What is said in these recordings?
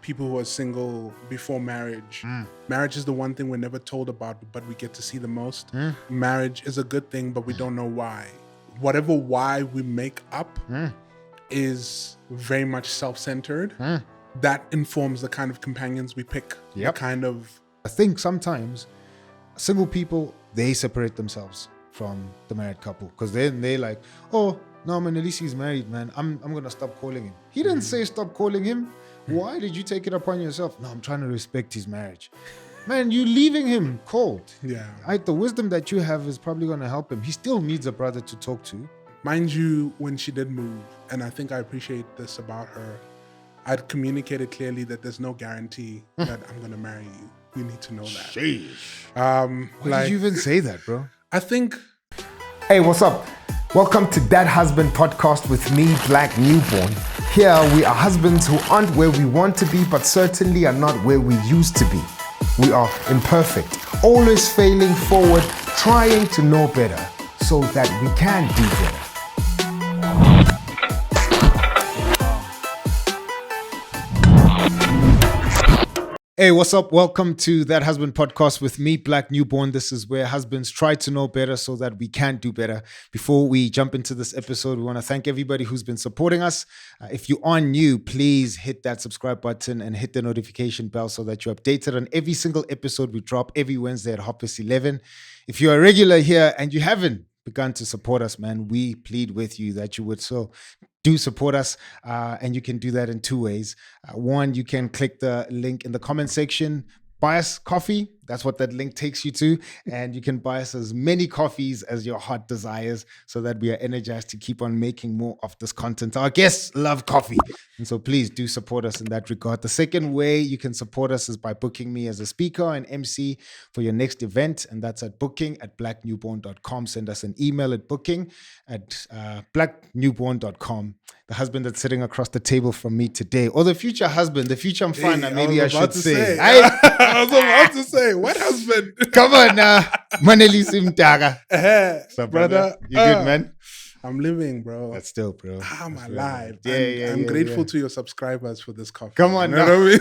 people who are single before marriage. Marriage is the one thing we're never told about, but we get to see the most. Marriage is a good thing, but we don't know why. Whatever why we make up is very much self-centered. That informs the kind of companions we pick. Yep. The kind of... I think sometimes single people, they separate themselves from the married couple because then they're like, oh, no, Manelisi is married, man. I'm going to stop calling him. He didn't say stop calling him. Why did you take it upon yourself? No, I'm trying to respect his marriage. Man, you leaving him cold. Yeah. The wisdom that you have is probably going to help him. He still needs a brother to talk to. Mind you, when she did move, and I think I appreciate this about her, I'd communicated clearly that there's no guarantee that I'm going to marry you. You need to know that. Sheesh. Why did you even say that, bro? I think... Hey, what's up? Welcome to That Husband podcast with me, Black Newborn. Here we are husbands who aren't where we want to be, but certainly are not where we used to be. We are imperfect, always failing forward, trying to know better so that we can do better. Hey, what's up? Welcome to That Husband podcast with me, Black Newborn. This is where husbands try to know better so that we can do better. Before we jump into this episode, we want to thank everybody who's been supporting us. If you are new, please hit that subscribe button and hit the notification bell so that you're updated on every single episode we drop every Wednesday at 11:30. If you're a regular here and you haven't begun to support us, man, we plead with you that you would so do support us, and you can do that in two ways. One, you can click the link in the comment section, buy us coffee. That's what that link takes you to. And you can buy us as many coffees as your heart desires so that we are energized to keep on making more of this content. Our guests love coffee. And so please do support us in that regard. The second way you can support us is by booking me as a speaker and MC for your next event. And that's at booking@blacknewborn.com. Send us an email at booking@blacknewborn.com. The husband that's sitting across the table from me today, or the future husband, the future mfana, maybe I should say. I was about to say, what husband? Come on now. Manelisi Mdaka. What's up, brother? You good, man? I'm living, bro. That's still, bro. I'm alive. Yeah, I'm grateful to your subscribers for this coffee. Come on, you know what I mean?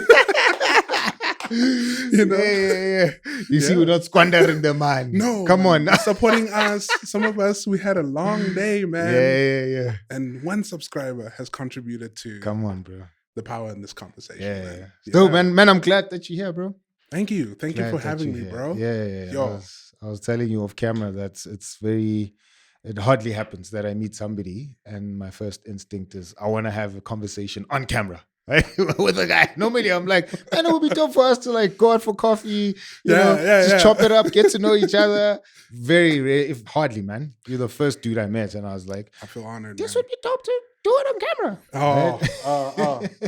You know? Yeah. You see, we're not squandering the man. No. Come on now. Supporting us. Some of us, we had a long day, man. Yeah. And one subscriber has contributed to Come on, bro. the power in this conversation. Yeah. Man. Still, man, I'm glad that you're here, bro. Thank you. Thank you Glad for that having you're me, here. bro. Yeah. Yo. I was telling you off camera that it hardly happens that I meet somebody and my first instinct is I want to have a conversation on camera. Right? With a guy. Normally I'm like, man, it would be dope for us to like go out for coffee, just chop it up, get to know each other. Very rare, if hardly, man. You're the first dude I met and I was like, I feel honored, this man. would be dope to do it on camera.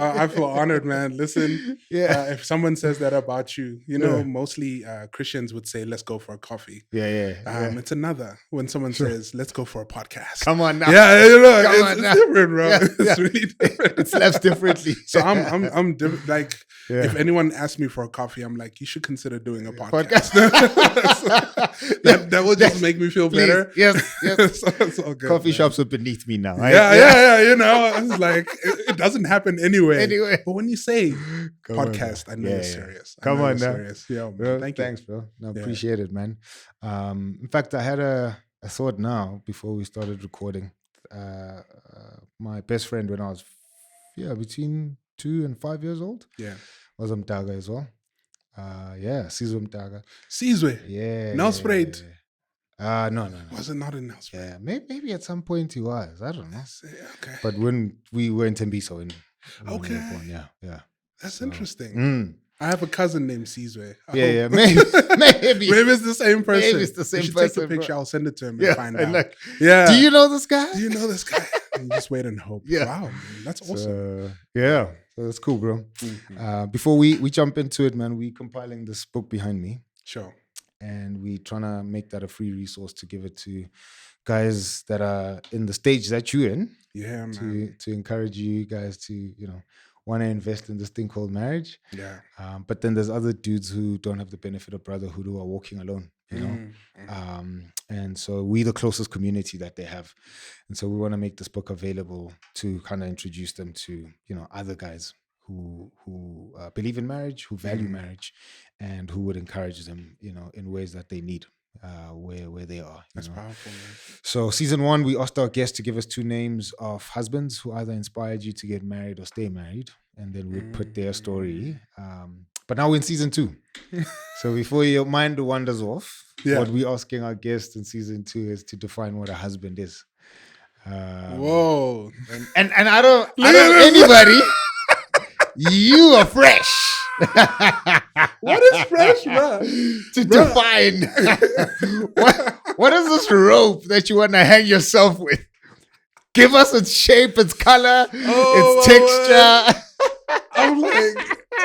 I feel honored, man. Listen, if someone says that about you, mostly Christians would say, let's go for a coffee. Yeah. It's another when someone says, let's go for a podcast. Come on now. Yeah, it's different, bro. It's really different. It slaps differently. So I'm different. Like, if anyone asks me for a coffee, I'm like, you should consider doing a podcast. that will just make me feel better. Yes. So it's all good, Coffee man. shops are beneath me now. Right? Yeah. It's like it doesn't happen anyway. But when you say podcast, I know you're serious. Come on now. Serious. Yeah, man. Bro, Thank you. thanks, bro. No, appreciate it, man. In fact, I had a thought now before we started recording. My best friend when I was between 2 and 5 years old. Yeah. Was Mdaka as well. Sizwe Mdaka. Sizwe. Yeah. Nelspruit. No. Was it not in Nelspruit? Yeah, maybe at some point he was. I don't know. Okay. But when we were in Tembiso, when we Okay. were born, yeah. That's interesting. I have a cousin named Sizwe. Yeah. Maybe it's the same person. Maybe it's the same you should person. Take a picture. Bro. I'll send it to him and find out. Like, yeah. Do you know this guy? Do you know this guy? And just wait and hope. Yeah. Wow, man, that's awesome. So that's cool, bro. Mm-hmm. Before we jump into it, man, we compiling this book behind me. Sure. And we trying to make that a free resource to give it to guys that are in the stage that you're in. Yeah, man. To encourage you guys to, want to invest in this thing called marriage. Yeah. But then there's other dudes who don't have the benefit of brotherhood who are walking alone, and so we the closest community that they have. And so we want to make this book available to kind of introduce them to, other guys who believe in marriage, who value marriage, and who would encourage them, in ways that they need, where they are. That's powerful, man. So season 1, we asked our guests to give us 2 names of husbands who either inspired you to get married or stay married, and then we'd put their story. But now we're in season 2. So before your mind wanders off, what we're asking our guests in season 2 is to define what a husband is. Whoa. And I don't anybody. You are fresh. What is fresh, bro? To define what is this rope that you want to hang yourself with? Give us its shape, its color, its texture. I'm like,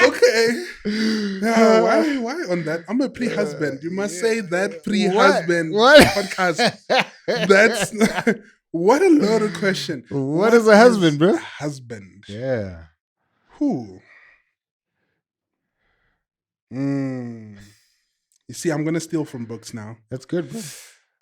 okay. Why on that? I'm a pre-husband. You must say that pre-husband podcast. That's what a loaded question. What is a husband, bro? Husband. Yeah. Who? You see, I'm gonna steal from books now. That's good, bro.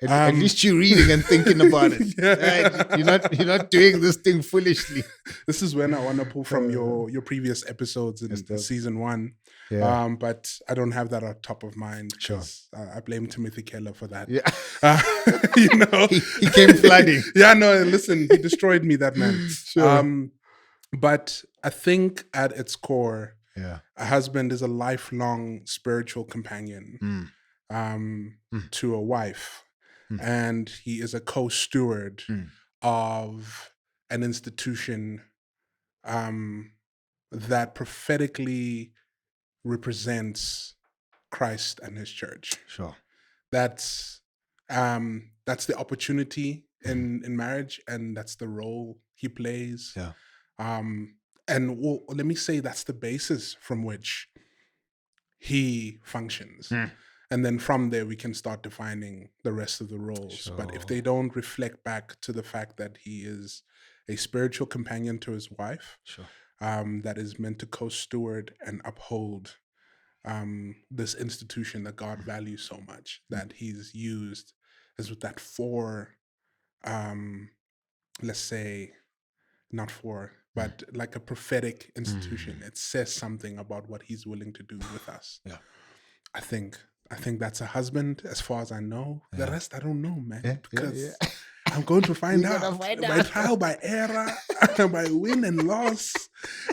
At least you're reading and thinking about it. Right? You're not doing this thing foolishly. This is when I want to pull from your previous episodes in season 1. Yeah. But I don't have that on top of mind. Sure. I blame Timothy Keller for that. Yeah. He came flooding. Yeah, no, listen, he destroyed me, that man. Sure. But I think at its core, a husband is a lifelong spiritual companion to a wife. And he is a co-steward of an institution that prophetically represents Christ and his church. Sure. That's the opportunity in marriage, and that's the role he plays. Yeah. And let me say that's the basis from which he functions. And then from there, we can start defining the rest of the roles. Sure. But if they don't reflect back to the fact that he is a spiritual companion to his wife, sure. That is meant to co-steward and uphold this institution that God values so much, that he's used as with that let's say, not but like a prophetic institution. It says something about what he's willing to do with us. Yeah. I think that's a husband, as far as I know. The rest, I don't know, man. Because I'm going to find out. By trial, by error, by win and loss.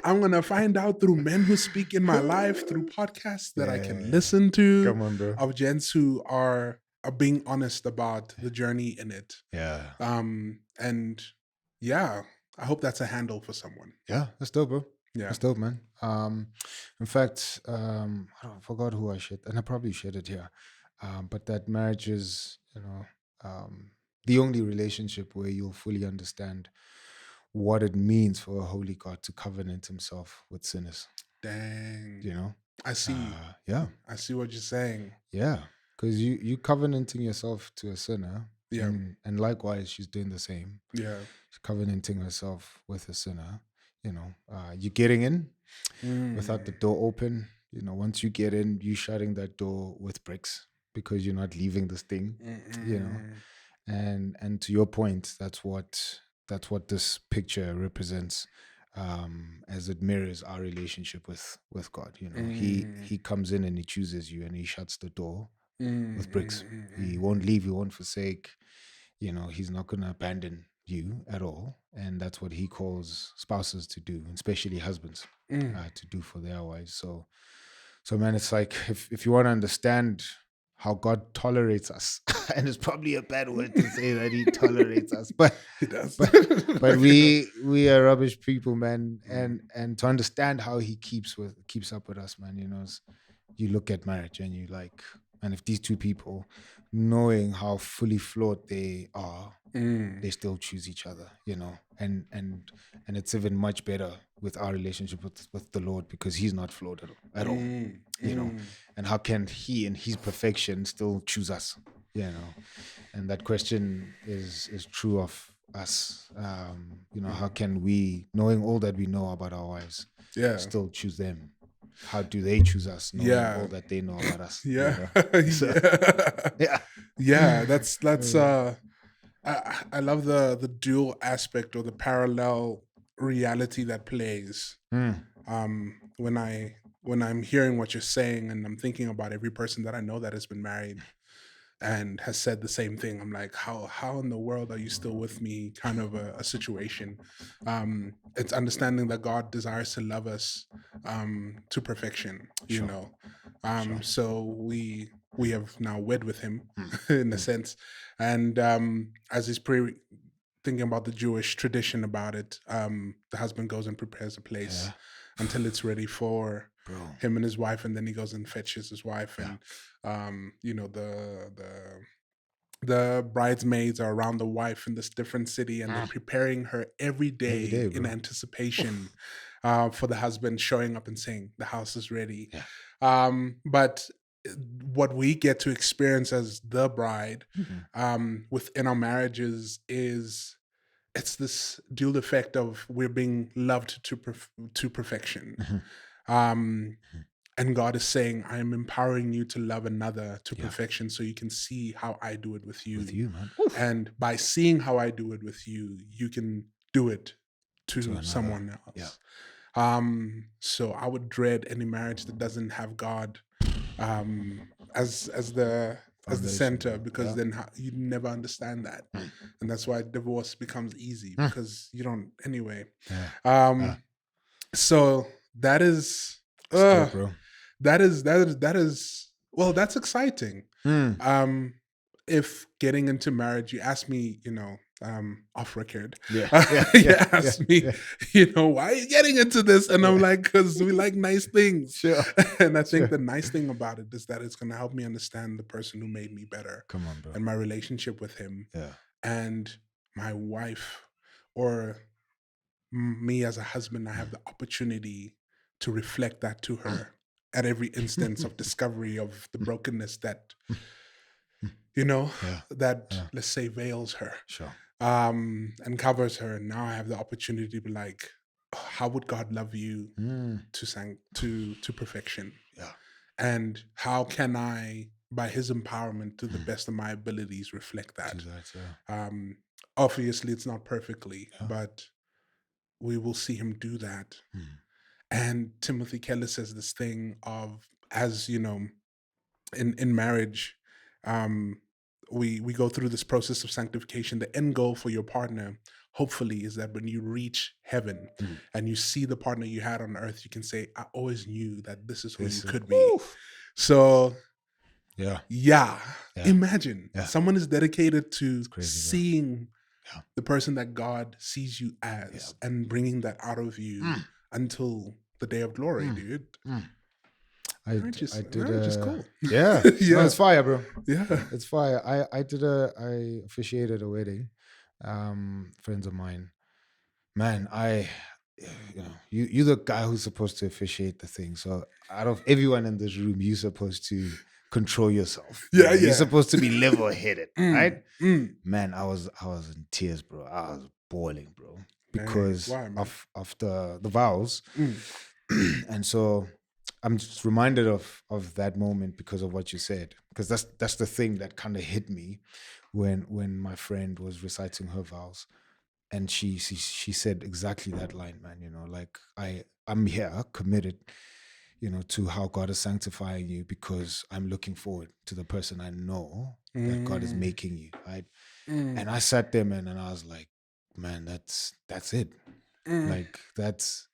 I'm going to find out through men who speak in my life, through podcasts that I can listen to. Come on, bro. Of gents who are being honest about the journey in it. Yeah. And yeah, I hope that's a handle for someone. Yeah, that's dope, bro. Yeah. That's dope, man. In fact, I forgot who I shared, and I probably shared it here. But that marriage is, the only relationship where you'll fully understand what it means for a holy God to covenant himself with sinners. Dang. I see. I see what you're saying. Yeah. Because you covenanting yourself to a sinner. Yeah. And likewise, she's doing the same. Yeah. She's covenanting herself with a sinner. You're getting in without the door open. Once you get in, you shutting that door with bricks because you're not leaving this thing. And to your point, that's what this picture represents, as it mirrors our relationship with God. He comes in and he chooses you, and he shuts the door with bricks. He won't leave, he won't forsake. He's not going to abandon you at all, and that's what he calls spouses to do, and especially husbands to do for their wives. So man, it's like if you want to understand how God tolerates us, and it's probably a bad word to say that he tolerates us, but he does. But we are rubbish people, man, and to understand how he keeps up with us, man. You look at marriage and you like, and if these two people, knowing how fully flawed they are, they still choose each other, and it's even much better with our relationship with the Lord, because he's not flawed at all, and how can he in his perfection still choose us, and that question is true of us. How can we, knowing all that we know about our wives, still choose them? How do they choose us, knowing all that they know about us? That's I love the dual aspect or the parallel reality that plays Mm. when I'm hearing what you're saying, and I'm thinking about every person that I know that has been married and has said the same thing. I'm like, how in the world are you still with me? Kind of a situation. It's understanding that God desires to love us to perfection. You Sure. know, so we have now wed with Him in a sense, and as He's thinking about the Jewish tradition about it, the husband goes and prepares a place until it's ready for him and his wife, and then he goes and fetches his wife, and you know, the bridesmaids are around the wife in this different city, and they're preparing her every day in anticipation for the husband showing up and saying the house is ready. But what we get to experience as the bride within our marriages is it's this dual effect of we're being loved to perfection. And God is saying, I am empowering you to love another to perfection so you can see how I do it with you. Man. And by seeing how I do it with you, you can do it to someone else. So I would dread any marriage that doesn't have God as the center, because then you never understand that. And that's why divorce becomes easy, because you don't anyway. So that is Bro. that is well, that's exciting. If getting into marriage, you ask me, you know, off record, you ask me, you know, why are you getting into this? And I'm like, because we like nice things. Sure. And I think the nice thing about it is that it's going to help me understand the person who made me better. Come on, bro. And my relationship with him. And my wife, or me as a husband, I have the opportunity to reflect that to her at every instance of discovery of the brokenness that, you know, that let's say veils her, and covers her. And now I have the opportunity to be like, oh, how would God love you to perfection? And how can I, by His empowerment to the best of my abilities, reflect that? Obviously, it's not perfectly, but we will see Him do that. And Timothy Keller says this thing of, as you know, in marriage, we go through this process of sanctification. The end goal for your partner, hopefully, is that when you reach heaven and you see the partner you had on earth, you can say, I always knew that this is who you could be. So imagine someone is dedicated to seeing the person that God sees you as and bringing that out of you until the day of glory, dude. Marriage is cool. No, it's fire, bro. It's fire. I officiated a wedding. Friends of mine, man, you're the guy who's supposed to officiate the thing. So out of everyone in this room, you're supposed to control yourself. You're supposed to be level-headed, right? Man, I was in tears, bro. I was boiling, bro, because of the vows. And so I'm just reminded of that moment because of what you said, because that's the thing that kind of hit me when my friend was reciting her vows, and she said exactly that line, man. You know, like I'm here committed, you know, to how God is sanctifying you, because I'm looking forward to the person I know that God is making you, right? And I sat there, man, and I was like, man, that's it. Like that's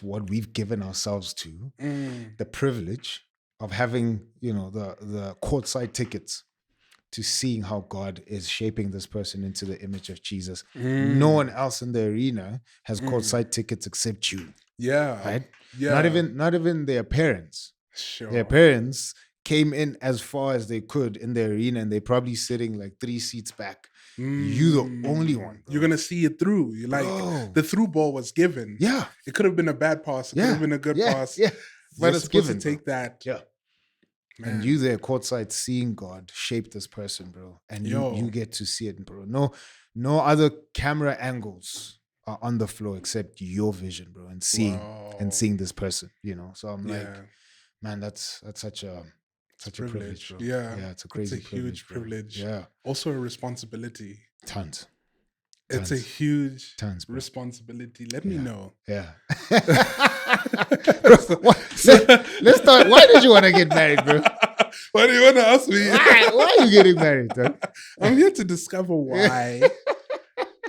what we've given ourselves to. The privilege of having, you know, the courtside tickets to seeing how God is shaping this person into the image of Jesus. No one else in the arena has courtside tickets except you. Right? Not even their parents. Their parents came in as far as they could in the arena, and they're probably sitting like 3 seats back. You the only one, bro. You're gonna see it through. You're like, the through ball was given. It could have been a bad pass. It could have been a good pass. But it's given to take that. Man. And you there courtside seeing God shape this person, bro. And you get to see it, bro. No other camera angles are on the floor except your vision, bro, and seeing this person, you know. So I'm like, man, that's such a privilege, bro. Yeah, it's a crazy huge privilege. Yeah. Also a responsibility. Tons. It's a huge Tons, bro. responsibility. Let me know. Yeah. Bro, let's start. Why did you want to get married, bro? Why do you want to ask me? Why are you getting married, dog? I'm here to discover why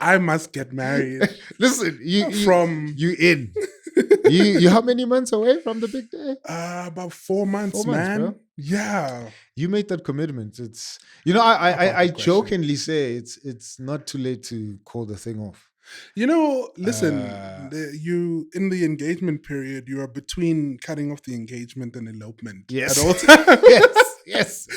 I must get married. Listen, you in. You how many months away from the big day? About 4 months, 4 months, man. bro. Yeah. You made that commitment. It's I jokingly say it's not too late to call the thing off. Listen, you in the engagement period, you are between cutting off the engagement and elopement. Yes. At all times. yes.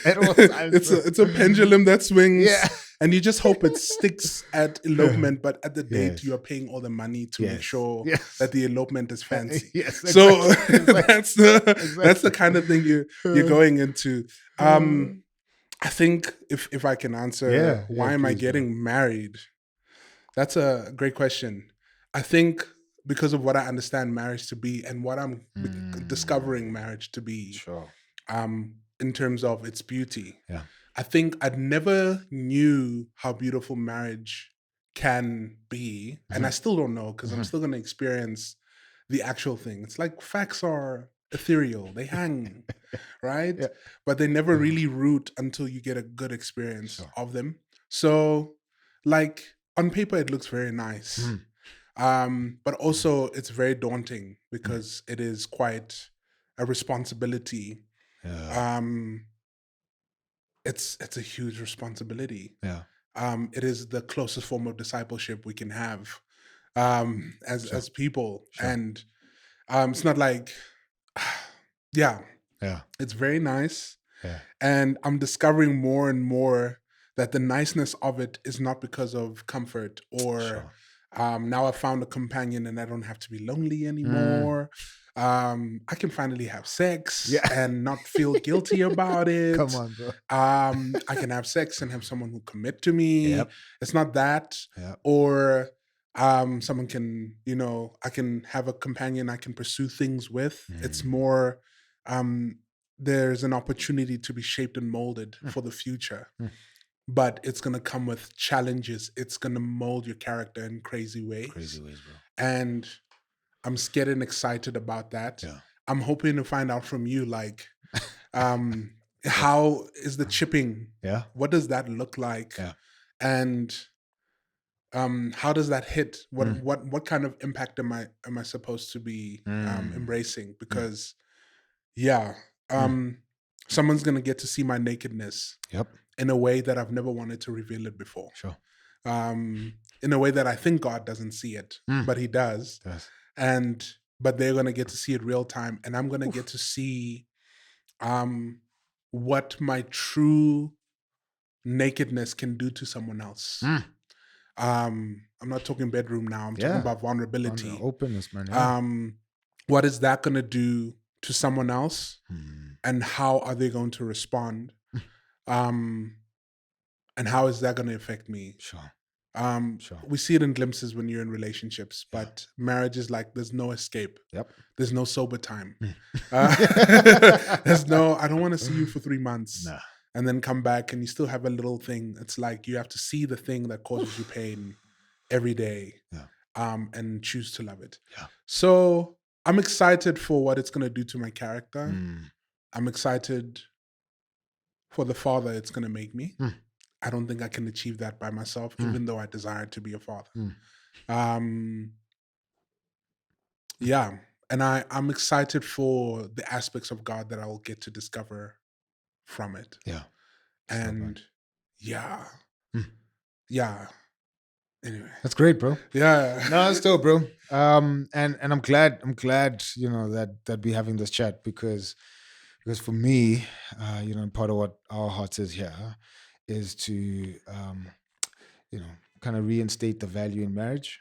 At all times. It's a pendulum that swings. Yeah. And you just hope it sticks at elopement, but at the date you are paying all the money to make sure that the elopement is fancy. Yes, exactly. So that's the kind of thing you're going into. I think if I can answer why am I getting married? That's a great question. I think because of what I understand marriage to be and what I'm discovering marriage to be. Sure. In terms of its beauty. Yeah. I think I never knew how beautiful marriage can be. And I still don't know because I'm still going to experience the actual thing. It's like facts are ethereal. They hang, right? Yeah. But they never really root until you get a good experience of them. So like on paper, it looks very nice. But also it's very daunting because it is quite a responsibility. Yeah. It's a huge responsibility. Yeah. It is the closest form of discipleship we can have as people. Sure. And it's not like, it's very nice. Yeah. And I'm discovering more and more that the niceness of it is not because of comfort or now I found a companion and I don't have to be lonely anymore. I can finally have sex and not feel guilty about it. Come on, bro. I can have sex and have someone who commit to me. Yep. It's not that. Yep. Or someone can, I can have a companion I can pursue things with. It's more, there's an opportunity to be shaped and molded for the future. But it's going to come with challenges. It's going to mold your character in crazy ways. Crazy ways, bro. And I'm scared and excited about that. Yeah. I'm hoping to find out from you, like, how is the chipping? Yeah. What does that look like? Yeah. And how does that hit? What kind of impact am I supposed to be embracing? Because someone's gonna get to see my nakedness. Yep. In a way that I've never wanted to reveal it before. Sure. In a way that I think God doesn't see it, but He does. Yes. But they're gonna get to see it real time, and I'm gonna get to see what my true nakedness can do to someone else. I'm not talking bedroom now. I'm talking about vulnerability, openness, man. Yeah. What is that gonna do to someone else, and how are they going to respond? And how is that going to affect me? Sure. We see it in glimpses when you're in relationships, but marriage is like there's no escape. Yep. There's no sober time. There's no, I don't want to see you for 3 months and then come back and you still have a little thing. It's like you have to see the thing that causes you pain every day and choose to love it. Yeah. So I'm excited for what it's going to do to my character. I'm excited for the father it's going to make me. I don't think I can achieve that by myself, even though I desire to be a father. And I'm excited for the aspects of God that I will get to discover from it. Yeah. And anyway. That's great, bro. Yeah. No, it's dope, bro. And I'm glad, that we're having this chat because for me, part of what our heart is here is to, kind of reinstate the value in marriage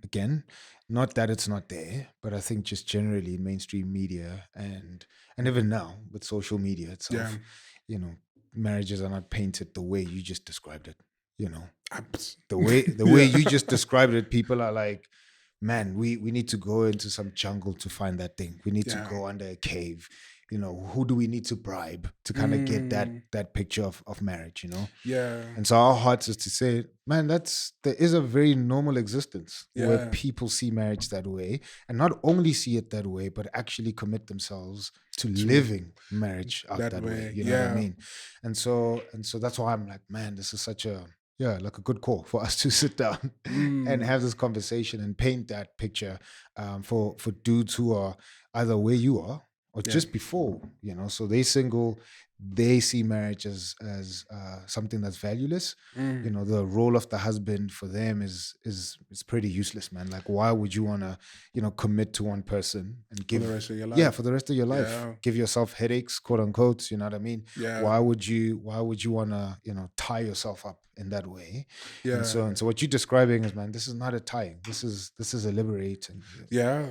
again. Not that it's not there, but I think just generally in mainstream media and even now with social media itself, marriages are not painted the way you just described it. The way you just described it, people are like, man, we need to go into some jungle to find that thing. We need to go under a cave. who do we need to bribe to kind of get that picture of marriage, Yeah. And so our hearts is to say, man, there is a very normal existence where Yeah. people see marriage that way, and not only see it that way, but actually commit themselves to living marriage out that way. You know what I mean? And so that's why I'm like, man, this is such a like a good call for us to sit down and have this conversation and paint that picture for dudes who are either where you are or just before, so they single, they see marriage as something that's valueless. The role of the husband for them is pretty useless, man. Like, why would you want to commit to one person and give for the rest of your life? For the rest of your life, give yourself headaches, quote unquote, you know what I mean? Why would you want to tie yourself up in that way? And so what you're describing is, man, this is not a tying, this is a liberating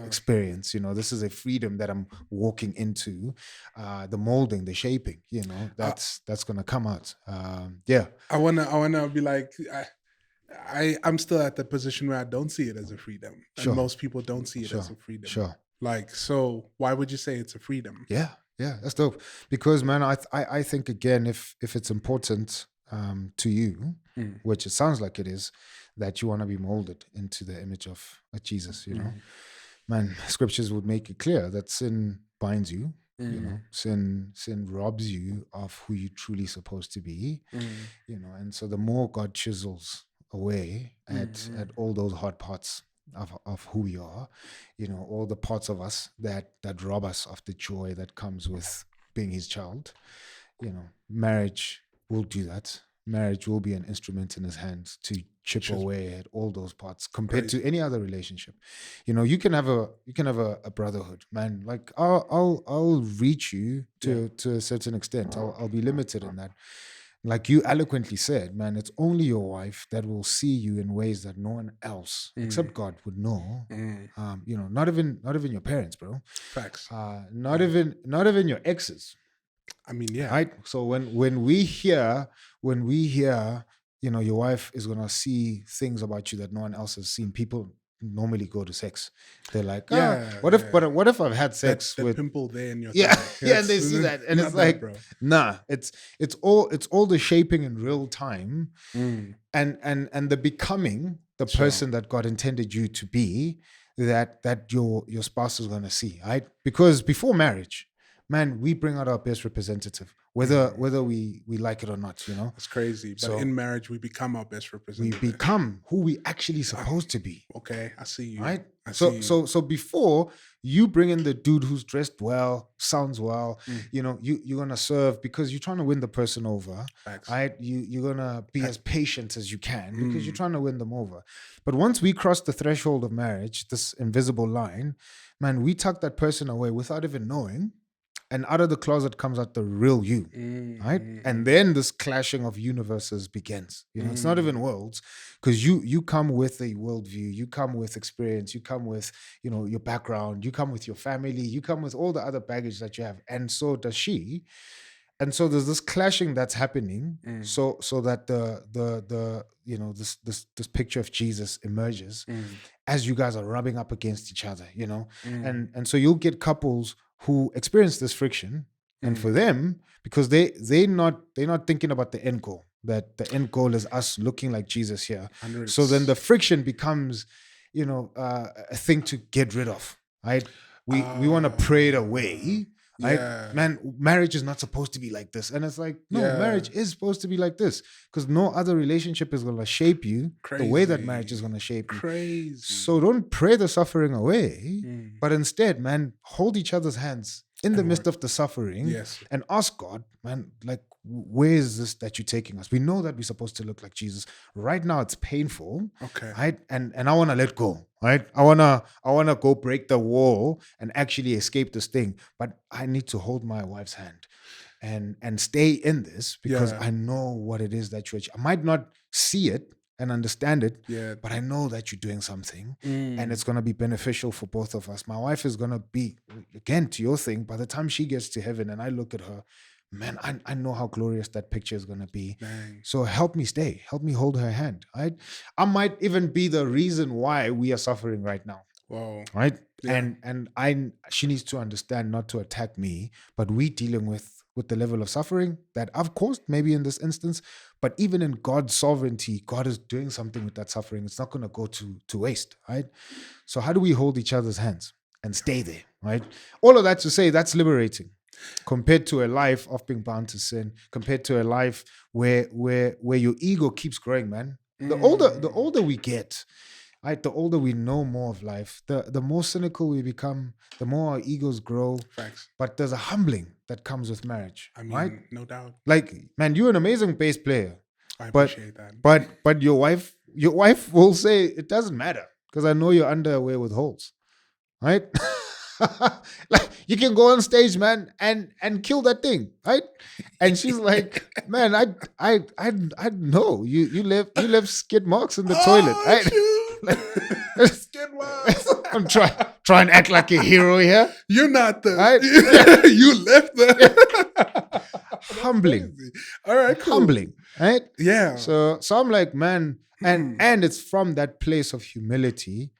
experience. This is a freedom that I'm walking into, the molding, the shaping, that's gonna come out. I wanna be like, I'm still at the position where I don't see it as a freedom, and most people don't see it as a freedom. Like, so why would you say it's a freedom? Yeah, that's dope. Because, man, I think, again, if it's important to you, which it sounds like it is, that you want to be molded into the image of Jesus, man, scriptures would make it clear that sin binds you. Sin robs you of who you're truly supposed to be. And so the more God chisels away at all those hard parts of who we are, all the parts of us that rob us of the joy that comes with being his child, marriage will do that. Marriage will be an instrument in his hands to chip away at all those parts compared to any other relationship. You can have a brotherhood, man. Like, I'll reach you to a certain extent. I'll be limited in that. Like you eloquently said, man, it's only your wife that will see you in ways that no one else except God would know. Not even your parents, bro. Facts. Not even your exes. I mean, yeah. Right. So when we hear, your wife is gonna see things about you that no one else has seen. People normally go to sex. They're like, what if I've had sex that with pimple there in your thigh? And they see that, and it's like, nah, it's all the shaping in real time, and the becoming the person that God intended you to be, that your spouse is gonna see, right? Because before marriage, man, we bring out our best representative, whether we like it or not, It's crazy. But in marriage, we become our best representative. We become who we actually supposed to be. Okay, I see you. Right? So before you bring in the dude who's dressed well, sounds well, you're gonna serve because you're trying to win the person over. Facts. Right? You're gonna be as patient as you can because you're trying to win them over. But once we cross the threshold of marriage, this invisible line, man, we tuck that person away without even knowing. And out of the closet comes out the real you, right? And then this clashing of universes begins. It's not even worlds, because you come with a worldview, you come with experience, you come with, your background, you come with your family, you come with all the other baggage that you have, and so does she. And so there's this clashing that's happening, so that this picture of Jesus emerges as you guys are rubbing up against each other, and so you'll get couples who experience this friction, and for them, because they're not thinking about the end goal, that the end goal is us looking like Jesus here. So then the friction becomes, a thing to get rid of, right? We want to pray it away. Right? Man, marriage is not supposed to be like this. And it's like, no, marriage is supposed to be like this, because no other relationship is going to shape you the way that marriage is going to shape you. So don't pray the suffering away, but instead, man, hold each other's hands in the midst of the suffering and ask God, man, like, where is this that you're taking us? We know that we're supposed to look like Jesus. Right now, it's painful. Okay. Right? And I want to let go. Right? I wanna go break the wall and actually escape this thing. But I need to hold my wife's hand and stay in this, because I know what it is that I might not see it and understand it, but I know that you're doing something and it's going to be beneficial for both of us. My wife is going to be, again, to your thing, by the time she gets to heaven and I look at her, man, I know how glorious that picture is going to be. Dang. So help me stay. Help me hold her hand. Right? I might even be the reason why we are suffering right now. Whoa. Right? Yeah. And she needs to understand not to attack me, but we dealing with the level of suffering that I've caused maybe in this instance. But even in God's sovereignty, God is doing something with that suffering. It's not going to go to waste, right? So how do we hold each other's hands and stay there, right? All of that to say that's liberating compared to a life of being bound to sin, compared to a life where your ego keeps growing, man. The older we get, right, the older we know more of life, the more cynical we become, the more our egos grow. Facts. But there's a humbling that comes with marriage, I mean, right? no doubt. Like, man, you're an amazing bass player. I But appreciate that. but your wife will say it doesn't matter because I know your underwear with holes, right? Like you can go on stage, man, and kill that thing, right? And she's like, man, I know you left skid marks in the toilet, right? Like, Skid marks. I'm try and act like a hero here. You're not the Right? you left the Humbling. crazy. All right, cool. Humbling, right? Yeah. So I'm like, man, and it's from that place of humility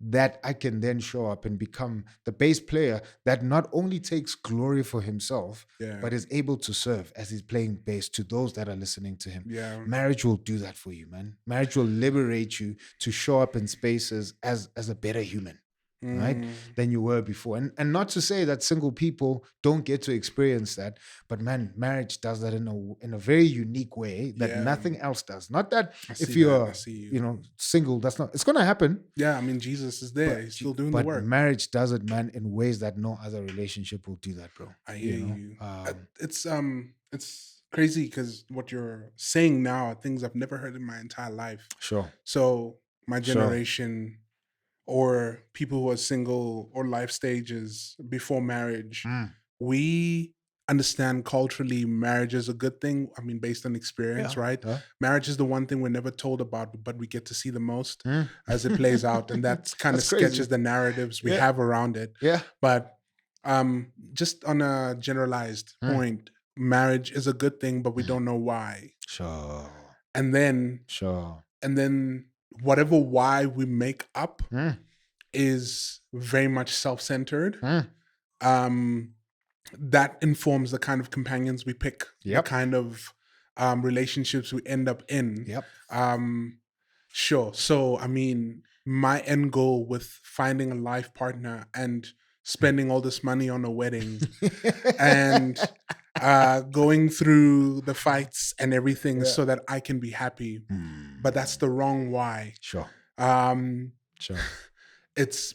that I can then show up and become the bass player that not only takes glory for himself, Yeah. but is able to serve as he's playing bass to those that are listening to him. Yeah. Marriage will do that for you, man. Marriage will liberate you to show up in spaces as a better human, right, than you were before. And not to say that single people don't get to experience that, but man, marriage does that in a very unique way that Yeah. nothing else does. Not that I if see that. you're I see you. single, that's not, it's gonna happen. Yeah, I mean, Jesus is there. He's still doing the But work. marriage does it, man, in ways that no other relationship will do that, bro. I hear know? you. It's crazy because what you're saying now are things I've never heard in my entire life. Sure. So my Sure. generation or people who are single or life stages before marriage, we understand culturally marriage is a good thing. I mean, based on experience, Yeah. right? Yeah. Marriage is the one thing we're never told about, but we get to see the most as it plays out. And that's kind of That's crazy. sketches the narratives we Yeah. have around it. Yeah. But just on a generalized point, marriage is a good thing, but we don't know why. Sure. And then whatever why we make up is very much self-centered. That informs the kind of companions we pick, Yep. the kind of relationships we end up in. Yep. Sure. So, I mean, my end goal with finding a life partner and spending all this money on a wedding and going through the fights and everything so that I can be happy. But that's the wrong why. Sure. Sure. It's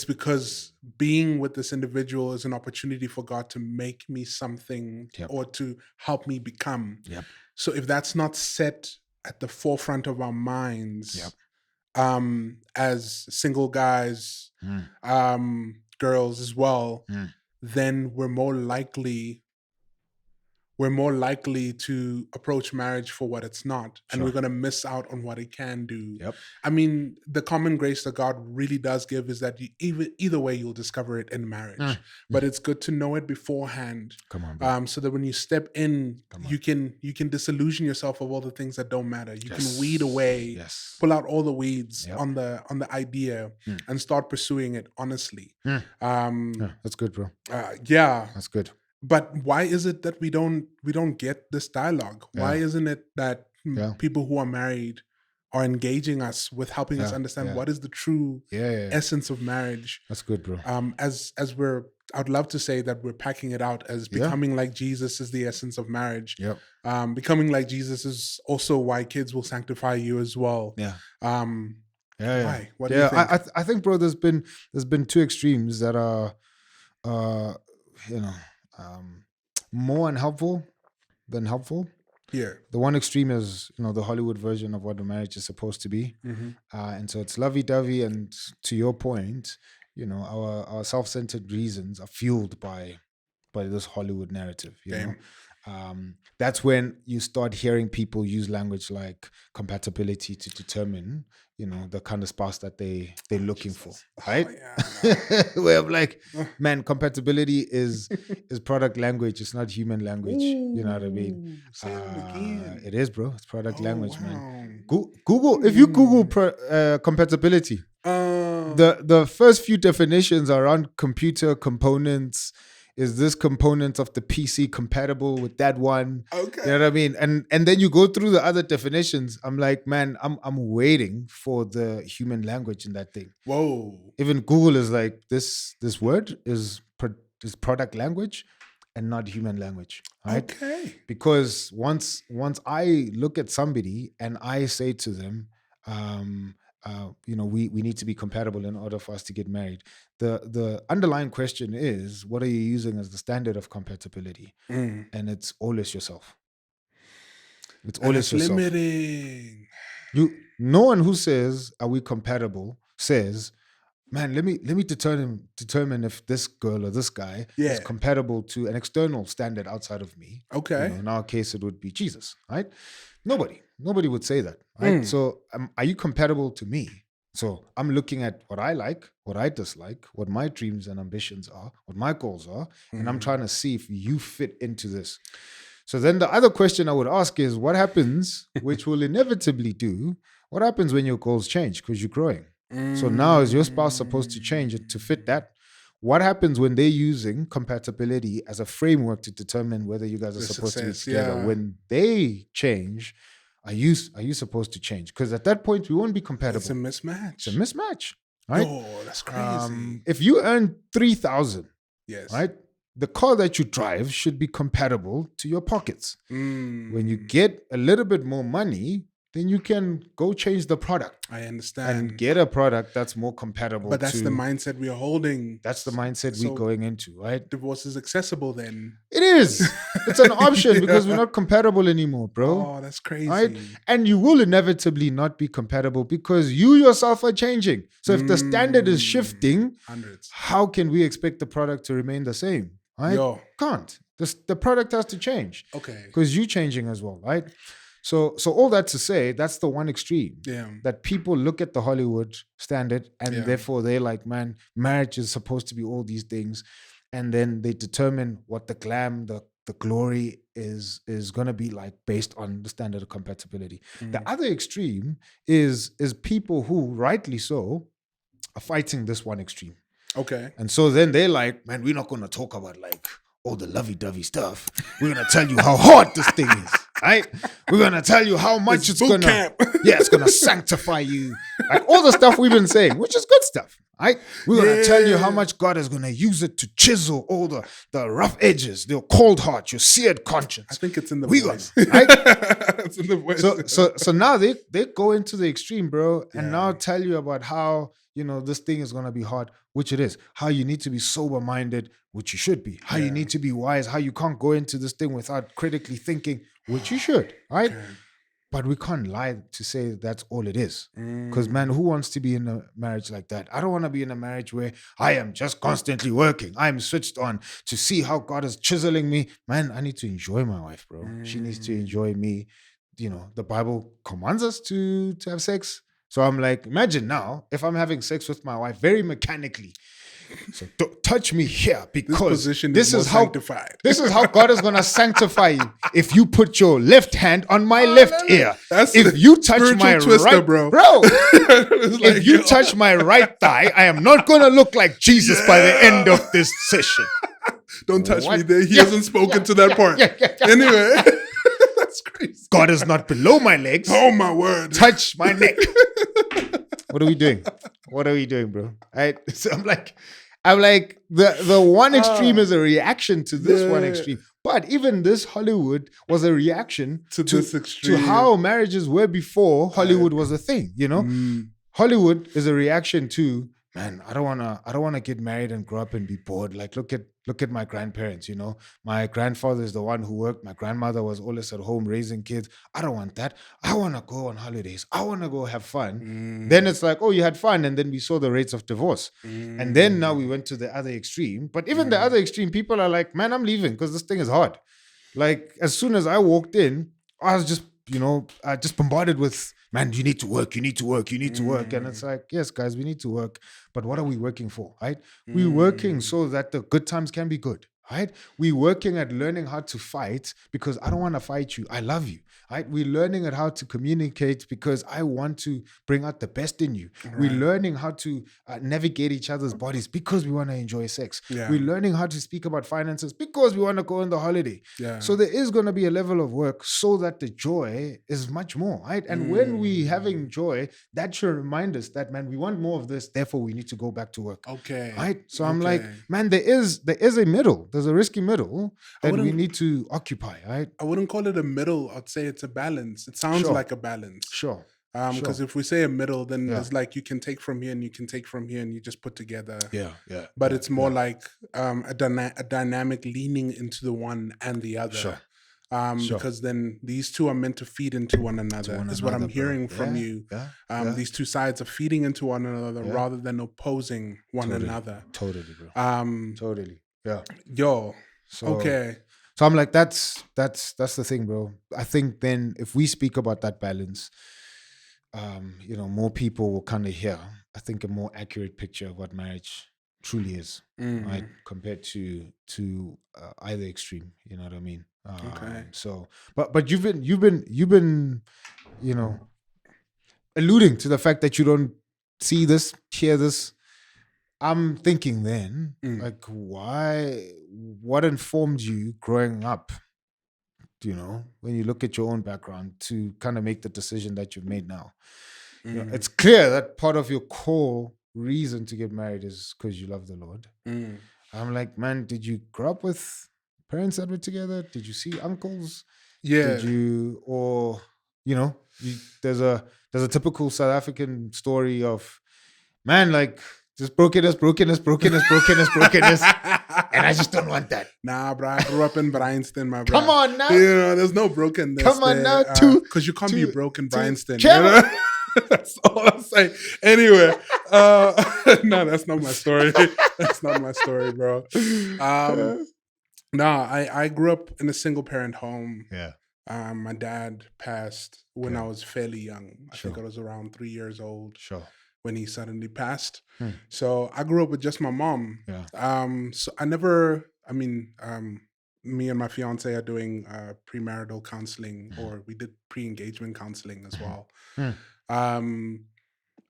because being with this individual is an opportunity for God to make me something or to help me become. Yep. So if that's not set at the forefront of our minds, as single guys, girls as well, then we're more likely to approach marriage for what it's not. And we're going to miss out on what it can do. Yep. I mean, the common grace that God really does give is that either way, you'll discover it in marriage. But it's good to know it beforehand. Come on, bro. So that when you step in, you can disillusion yourself of all the things that don't matter. You can weed away, pull out all the weeds on the idea and start pursuing it honestly. That's good, bro. That's good. But why is it that we don't get this dialogue? Why isn't it that people who are married are engaging us with helping us understand what is the true essence of marriage? That's good, bro. I'd love to say that we're packing it out as becoming like Jesus is the essence of marriage. Yep. Becoming like Jesus is also why kids will sanctify you as well. Why? What do you think? I think, bro, there's been two extremes that are more unhelpful than helpful. Yeah. The one extreme is, the Hollywood version of what a marriage is supposed to be. And so it's lovey-dovey. And to your point, our self-centered reasons are fueled by this Hollywood narrative. That's when you start hearing people use language like compatibility to determine, the kind of spouse that they're looking for, right? Where I'm like, man, compatibility is product language. It's not human language. You know what I mean? It is, bro. It's product language, man. Google. If you Google compatibility, the first few definitions are around computer components. Is this component of the PC compatible with that one? Okay. You know what I mean? And then you go through the other definitions. I'm like, man, I'm waiting for the human language in that thing. Whoa. Even Google is like, this word is product language and not human language. Right? Okay. Because once I look at somebody and I say to them, we need to be compatible in order for us to get married. The underlying question is, what are you using as the standard of compatibility? And it's always yourself. It's always yourself. Limiting. No one who says, are we compatible, says, man, let me determine if this girl or this guy is compatible to an external standard outside of me. Okay. In our case, it would be Jesus, right? Nobody would say that, right? So are you compatible to me? So I'm looking at what I like, what I dislike, what my dreams and ambitions are, what my goals are, and I'm trying to see if you fit into this. So then the other question I would ask is, what happens, which will inevitably do, what happens when your goals change because you're growing? So now is your spouse supposed to change it to fit that? What happens when they're using compatibility as a framework to determine whether you guys are supposed to be together? When they change, are you supposed to change? Because at that point, we won't be compatible. It's a mismatch. It's a mismatch, right? Oh, that's crazy. If you earn 3,000, yes, right, the car that you drive should be compatible to your pockets. When you get a little bit more money, then you can go change the product. I understand. And get a product that's more compatible. But that's the mindset we are holding. That's the mindset we're going into, right? Divorce is accessible then. It is. It's an option because we're not compatible anymore, bro. Oh, that's crazy. Right? And you will inevitably not be compatible because you yourself are changing. So if the standard is shifting, how can we expect the product to remain the same? Right? Can't. The product has to change. Okay. Because you're changing as well, right? So all that to say, that's the one extreme. Yeah. That people look at the Hollywood standard and therefore they're like, man, marriage is supposed to be all these things. And then they determine what the glam, the glory is going to be like based on the standard of compatibility. The other extreme is people who, rightly so, are fighting this one extreme. Okay. And so then they're like, man, we're not going to talk about like all the lovey-dovey stuff. We're going to tell you how hard this thing is. Right? We're going to tell you how much it's going to, it's going to sanctify you. Like all the stuff we've been saying, which is good stuff. Right? We're going to tell you how much God is going to use it to chisel all the rough edges, your cold heart, your seared conscience. I think it's in the voice. Right? It's in the voice. So now they go into the extreme, bro, and now tell you about how, this thing is going to be hard, which it is. How you need to be sober-minded, which you should be. How you need to be wise. How you can't go into this thing without critically thinking, which you should, right? Okay. But we can't lie to say that's all it is. Because, man, who wants to be in a marriage like that? I don't want to be in a marriage where I am just constantly working. I'm switched on to see how God is chiseling me. Man, I need to enjoy my wife, bro. She needs to enjoy me. The Bible commands us to have sex. So I'm like, imagine now, if I'm having sex with my wife very mechanically, so don't touch me here because this is how God is going to sanctify you. If you put your left hand on my left ear, if you touch my right, bro, if you touch my right thigh, I am not going to look like Jesus by the end of this session. Don't touch me there. He hasn't spoken to that part. Anyway, that's crazy. God is not below my legs. Oh my word! Touch my neck. What are we doing? What are we doing, bro? Right? So I'm like, the one extreme is a reaction to this one extreme. But even this Hollywood was a reaction to this extreme. To how marriages were before Hollywood was a thing, Hollywood is a reaction to, man, I don't wanna get married and grow up and be bored. Like look at my grandparents, My grandfather is the one who worked. My grandmother was always at home raising kids. I don't want that. I want to go on holidays. I want to go have fun. Then it's like, oh, you had fun. And then we saw the rates of divorce. And then now we went to the other extreme. But even the other extreme, people are like, man, I'm leaving because this thing is hard. Like as soon as I walked in, I was just, bombarded with, man, you need to work. And it's like, yes, guys, we need to work. But what are we working for, right? We're working so that the good times can be good, right? We're working at learning how to fight because I don't want to fight you. I love you, right? We're learning at how to communicate because I want to bring out the best in you. We're Right. learning how to navigate each other's bodies because we want to enjoy sex. Yeah. We're learning how to speak about finances because we want to go on the holiday. Yeah. So there is going to be a level of work so that the joy is much more, right? And when we having joy, that should remind us that, man, we want more of this, therefore we need to go back to work. Okay. Right? So I'm like, man, there is a middle. There's a risky middle that we need to occupy, right? I wouldn't call it a middle. I'd say it's a balance. It sounds like a balance. Sure. Because if we say a middle, then there's like you can take from here and you can take from here and you just put together. Yeah. But it's more like a dynamic leaning into the one and the other. Sure. Because then these two are meant to feed into one another, is what I'm hearing from you. These two sides are feeding into one another rather than opposing one another. Totally, bro. Totally. Yeah. Yo. So, okay. So I'm like, that's the thing, bro. I think then if we speak about that balance, more people will kind of hear, I think, a more accurate picture of what marriage truly is, right? Compared to either extreme, you know what I mean? Okay. So, but you've been, alluding to the fact that you don't see this, hear this. I'm thinking then, like, what informed you growing up, when you look at your own background to kind of make the decision that you've made now? It's clear that part of your core reason to get married is because you love the Lord. I'm like, man, did you grow up with parents that were together? Did you see uncles? Yeah. Did you, or, there's a typical South African story of, man, like, just brokenness, and I just don't want that. Nah, bro, I grew up in Bryanston, my bro. Come on now. There's no brokenness. Come on now, because you can't be broken, Bryanston. That's all I'm saying. Anyway, no, that's not my story. That's not my story, bro. I grew up in a single parent home. Yeah. My dad passed when I was fairly young. I think I was around 3 years old. Sure. When he suddenly passed. So I grew up with just my mom. Yeah. So I never, me and my fiance are doing premarital counseling, or we did pre-engagement counseling as well.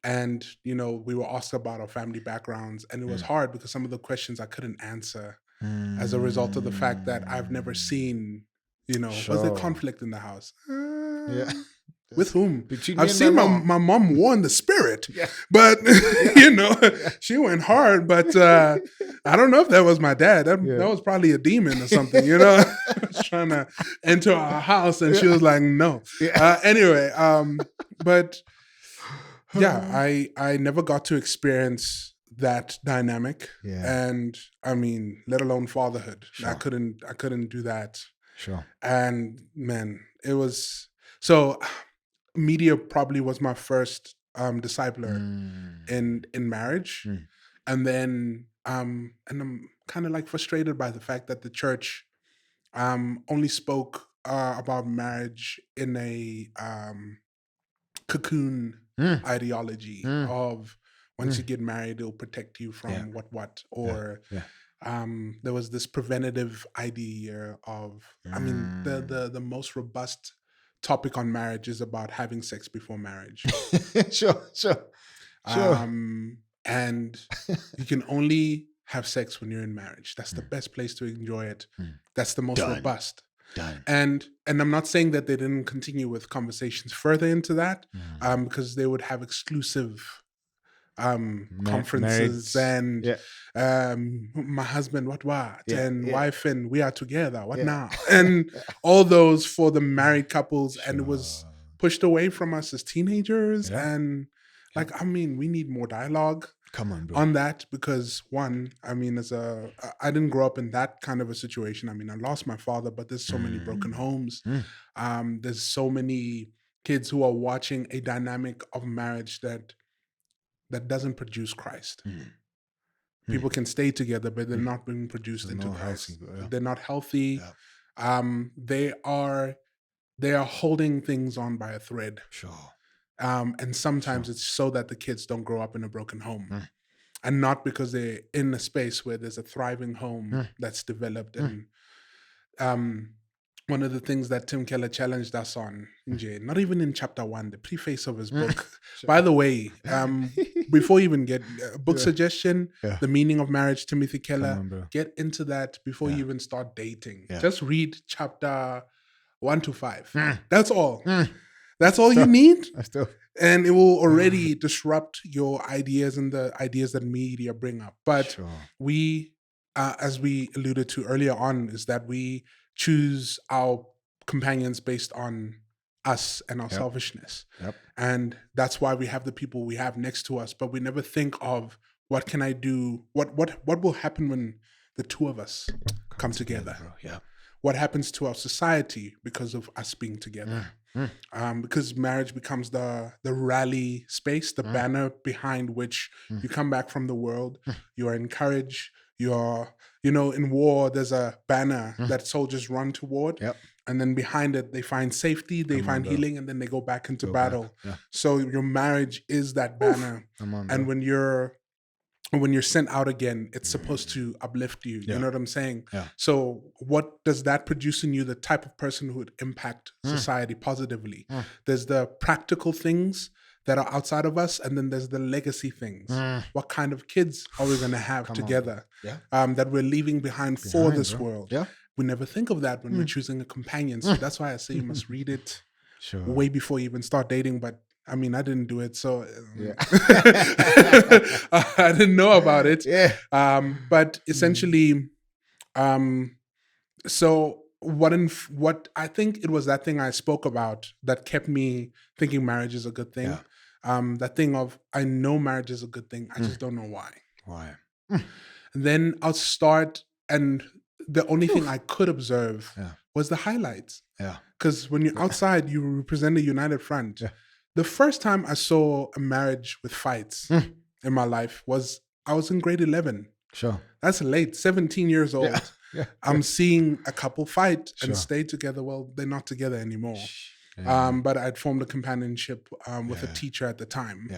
And, we were asked about our family backgrounds, and it was hard because some of the questions I couldn't answer as a result of the fact that I've never seen, was there conflict in the house? Yeah. With whom? Between I've seen my mom warn the spirit, but she went hard. But I don't know if that was my dad. That was probably a demon or something. Trying to enter our house, and she was like, "No." Anyway, but I never got to experience that dynamic, and let alone fatherhood. Sure. I couldn't do that. Sure. And man, it was so. Media probably was my first discipler in marriage, and then and I'm kind of like frustrated by the fact that the church only spoke about marriage in a cocoon ideology of once you get married, it'll protect you from what or. There was this preventative idea of the most robust topic on marriage is about having sex before marriage. Sure. And you can only have sex when you're in marriage. That's the best place to enjoy it. That's the most robust. Done. And I'm not saying that they didn't continue with conversations further into that, because they would have exclusive conferences and my husband what and wife and we are together what now and all those for the married couples. And it was pushed away from us as teenagers and we need more dialogue. Come on, bro. On that, because one, I didn't grow up in that kind of a situation. I lost my father, but there's so many broken homes. There's so many kids who are watching a dynamic of marriage that doesn't produce Christ. People can stay together, but they're not being produced into Christ. They're not healthy. They are holding things on by a thread. Sure. And sometimes it's so that the kids don't grow up in a broken home. and not because they're in a space where there's a thriving home that's developed. And one of the things that Tim Keller challenged us on, not even in chapter 1, the preface of his book. By the way, before you even get a book suggestion, The Meaning of Marriage, Timothy Keller, get into that before you even start dating. Just read chapter 1 to 5. That's all. That's all you need. And it will already disrupt your ideas and the ideas that media bring up. But we, as we alluded to earlier on, is that we choose our companions based on us and our selfishness. And that's why we have the people we have next to us. But we never think of what can I do? What will happen when the two of us come together? What happens to our society because of us being together? Because marriage becomes the rally space, the banner behind which you come back from the world. You are encouraged. You're, in war, there's a banner that soldiers run toward. And then behind it, they find safety, they find healing, and then they go back into battle. So your marriage is that banner. And when you're sent out again, it's supposed to uplift you. You know what I'm saying? So what does that produce in you? The type of person who would impact society positively. There's the practical things that are outside of us, and then there's the legacy things. What kind of kids are we going to have together that we're leaving behind for this world? We never think of that when we're choosing a companion. So that's why I say you must read it way before you even start dating. But I mean, I didn't do it, so I didn't know about it. But essentially, so what I think it was that thing I spoke about that kept me thinking marriage is a good thing. That thing of, I know marriage is a good thing, I just don't know why. And then I'll start, and the only thing I could observe was the highlights. Because when you're outside, you represent a united front. The first time I saw a marriage with fights in my life was I was in grade 11. That's late, 17 years old. I'm seeing a couple fight and stay together. Well, they're not together anymore. But I'd formed a companionship with a teacher at the time.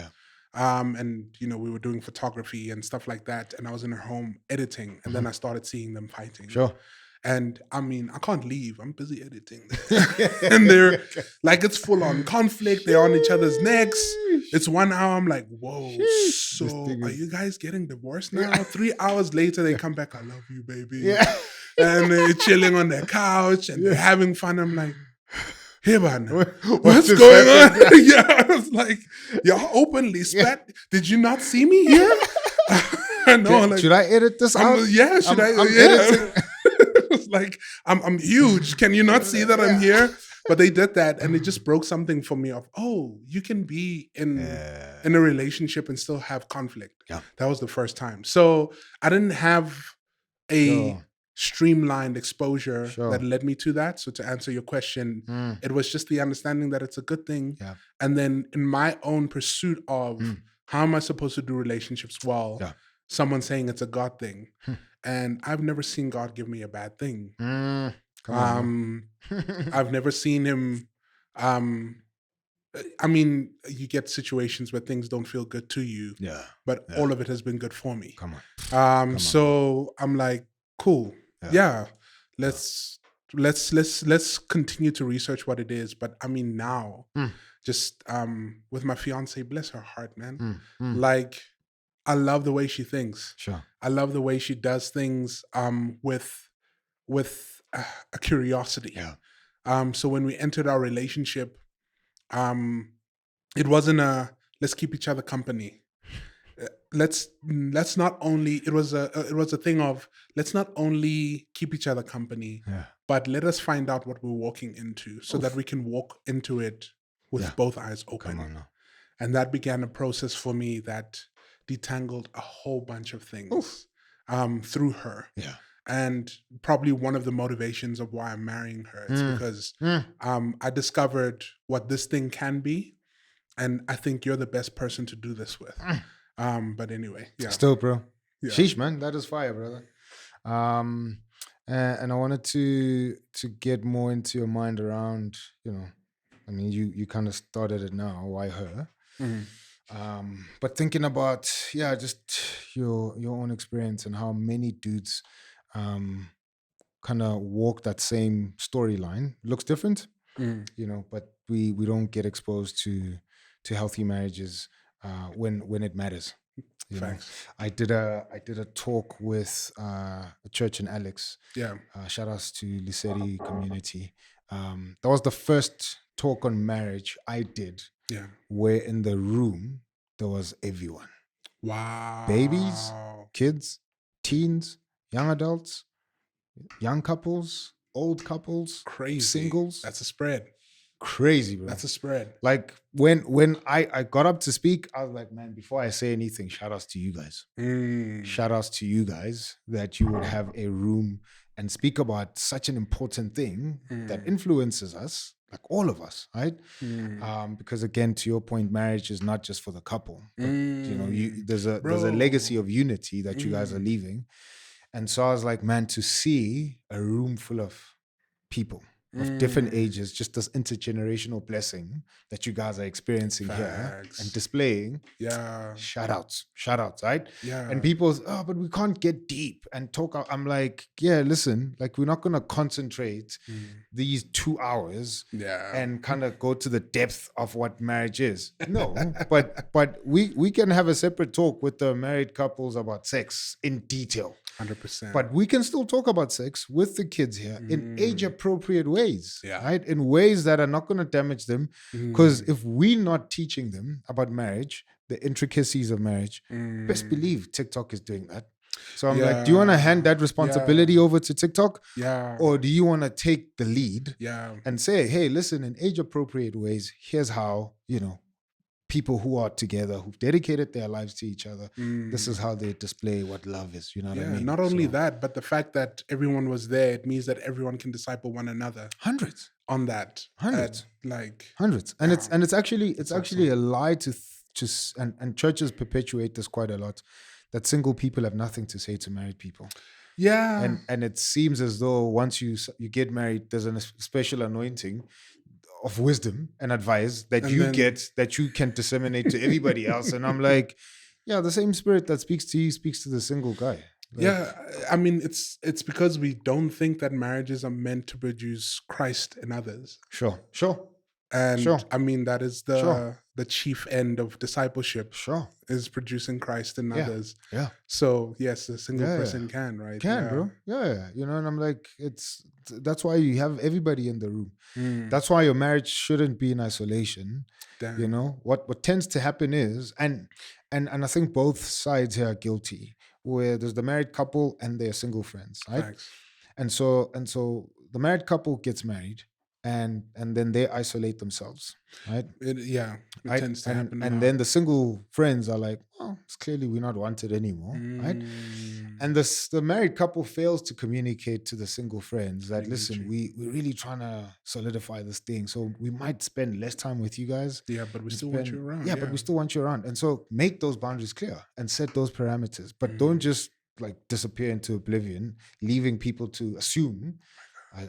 And, we were doing photography and stuff like that. And I was in her home editing. And then I started seeing them fighting. And I mean, I can't leave. I'm busy editing. And they're like, it's full on conflict. They're on each other's necks. It's 1 hour. I'm like, whoa. So are you guys getting divorced now? 3 hours later, they come back. I love you, baby. And they're chilling on their couch and they're having fun. I'm like, hey, man, what's going on? I was like, y'all openly spat. Did you not see me here? I know. Should I edit this out? Should I? Editing. It's like, I'm huge. Can you not see that I'm here? But they did that, and it just broke something for me of, you can be in a relationship and still have conflict. That was the first time. So I didn't have a streamlined exposure that led me to that. So to answer your question, it was just the understanding that it's a good thing. And then in my own pursuit of how am I supposed to do relationships well, someone saying it's a God thing. And I've never seen God give me a bad thing. I've never seen him. I mean, you get situations where things don't feel good to you, but all of it has been good for me. So I'm like, cool. Let's continue to research what it is. But I mean, now, just with my fiance, bless her heart, man. Like, I love the way she thinks. I love the way she does things with a curiosity. So when we entered our relationship, it wasn't a let's keep each other company. Let's not only it was a thing of let's not only keep each other company, but let us find out what we're walking into so that we can walk into it with both eyes open. And that began a process for me that detangled a whole bunch of things through her. And probably one of the motivations of why I'm marrying her is because I discovered what this thing can be, and I think you're the best person to do this with. But anyway, Still, bro. Sheesh, man. That is fire, brother. And I wanted to get more into your mind around, I mean, you kind of started it now. Why her? But thinking about just your own experience and how many dudes kind of walk that same storyline. Looks different, but we don't get exposed to healthy marriages when it matters. Facts. I did a talk with a church in Alex. Yeah. Shout outs to Liseri community. That was the first talk on marriage I did. Yeah. Where in the room there was everyone. Wow. Babies, kids, teens, young adults, young couples, old couples, Crazy. singles. That's a spread. Crazy, bro. That's a spread. Like when I got up to speak, I was like, man, before I say anything, shout outs to you guys. Shout outs to you guys that you would have a room and speak about such an important thing that influences us, like all of us, right? Because again, to your point, marriage is not just for the couple. But, there's a legacy of unity that you guys are leaving. And so I was like, man, to see a room full of people of different ages, just this intergenerational blessing that you guys are experiencing here and displaying. Yeah. Shout outs, right? Yeah. And people, but we can't get deep and talk. I'm like, yeah, listen, like we're not going to concentrate these 2 hours and kind of go to the depth of what marriage is. No, but we can have a separate talk with the married couples about sex in detail. 100%. But we can still talk about sex with the kids here in age-appropriate ways, Yeah. right? In ways that are not going to damage them. Because if we're not teaching them about marriage, the intricacies of marriage, best believe TikTok is doing that. So I'm like, do you want to hand that responsibility over to TikTok? Yeah. Or do you want to take the lead and say, hey, listen, in age-appropriate ways, here's how, people who are together, who've dedicated their lives to each other, this is how they display what love is. You know what I mean? Not only that, but the fact that everyone was there, it means that everyone can disciple one another. Hundreds on that. Hundreds. Hundreds. And it's actually a lie to and churches perpetuate this quite a lot, that single people have nothing to say to married people. Yeah. And it seems as though once you get married, there's a special anointing of wisdom and advice that you can disseminate to everybody else. And I'm like, yeah, the same spirit that speaks to you speaks to the single guy. I mean, it's because we don't think that marriages are meant to produce Christ in others. Sure. And I mean, that is the chief end of discipleship. Sure. Is producing Christ in others. Yeah. So yes, a single person can, right? Bro. Yeah. And I'm like, that's why you have everybody in the room. That's why your marriage shouldn't be in isolation. Damn. What tends to happen is, and I think both sides here are guilty, where there's the married couple and their single friends, right? Thanks. And so the married couple gets married, and then they isolate themselves, right? It tends to happen. And then the single friends are like, oh, it's clearly we're not wanted anymore, right? And the married couple fails to communicate to the single friends that, listen, we're really trying to solidify this thing, so we might spend less time with you guys. Yeah, but we still want you around. Yeah, but we still want you around. And so make those boundaries clear and set those parameters, but don't just like disappear into oblivion, leaving people to assume,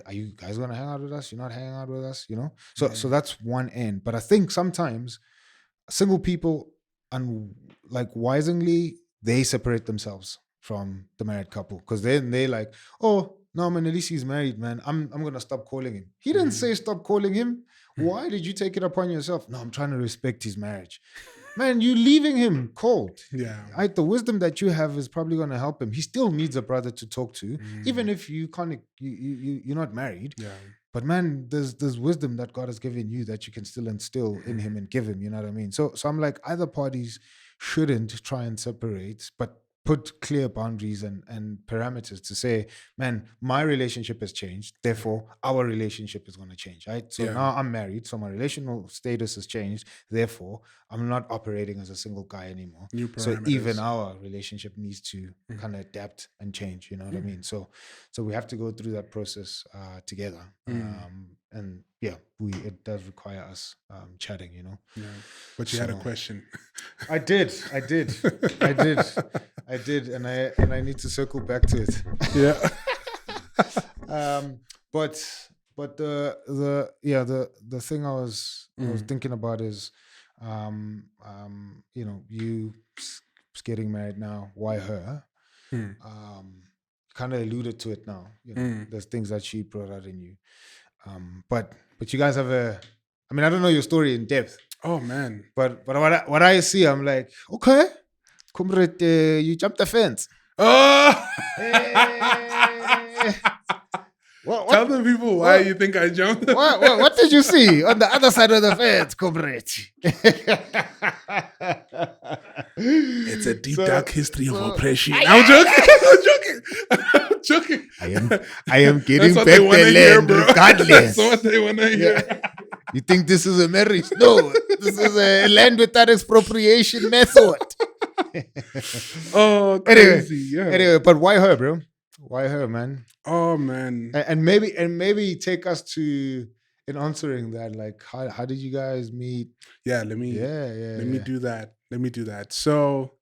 are you guys going to hang out with us? You're not hanging out with us, So that's one end. But I think sometimes single people, wisely, they separate themselves from the married couple, because then they're like, oh, no, Manelisi is married, man. I'm going to stop calling him. He didn't say stop calling him. Why did you take it upon yourself? No, I'm trying to respect his marriage. Man, you're leaving him cold. Yeah. Right? The wisdom that you have is probably going to help him. He still needs a brother to talk to, even if you can't, you're not married. Yeah. But man, there's wisdom that God has given you that you can still instill in him and give him. You know what I mean? So I'm like, either parties shouldn't try and separate, but put clear boundaries and parameters to say, man, my relationship has changed, therefore our relationship is going to change, right? So now I'm married, so my relational status has changed, therefore I'm not operating as a single guy anymore. So even our relationship needs to kind of adapt and change, you know what I mean? So we have to go through that process together. And it does require us chatting, Yeah. But you had a question. I did, and I need to circle back to it. Yeah. But the thing I was thinking about is, you getting married now. Why her? Kind of alluded to it now. There's things that she brought out in you. But you guys have I don't know your story in depth. Oh man. But what I see, I'm like, okay, comrade, you jumped the fence. Oh. Hey. Tell the people why you think I jumped. What did you see on the other side of the fence, comrade? It's a deep, dark history of oppression. I'm joking. I'm joking. I am getting back the land regardless. That's what they want to hear. Yeah. You think this is a marriage? No, this is a land without expropriation method. Oh, crazy. Anyway, but why her, bro? Why her, man? Oh man. And maybe take us to in answering that. Like, how did you guys meet? Yeah, let me do that. Let me do that. So,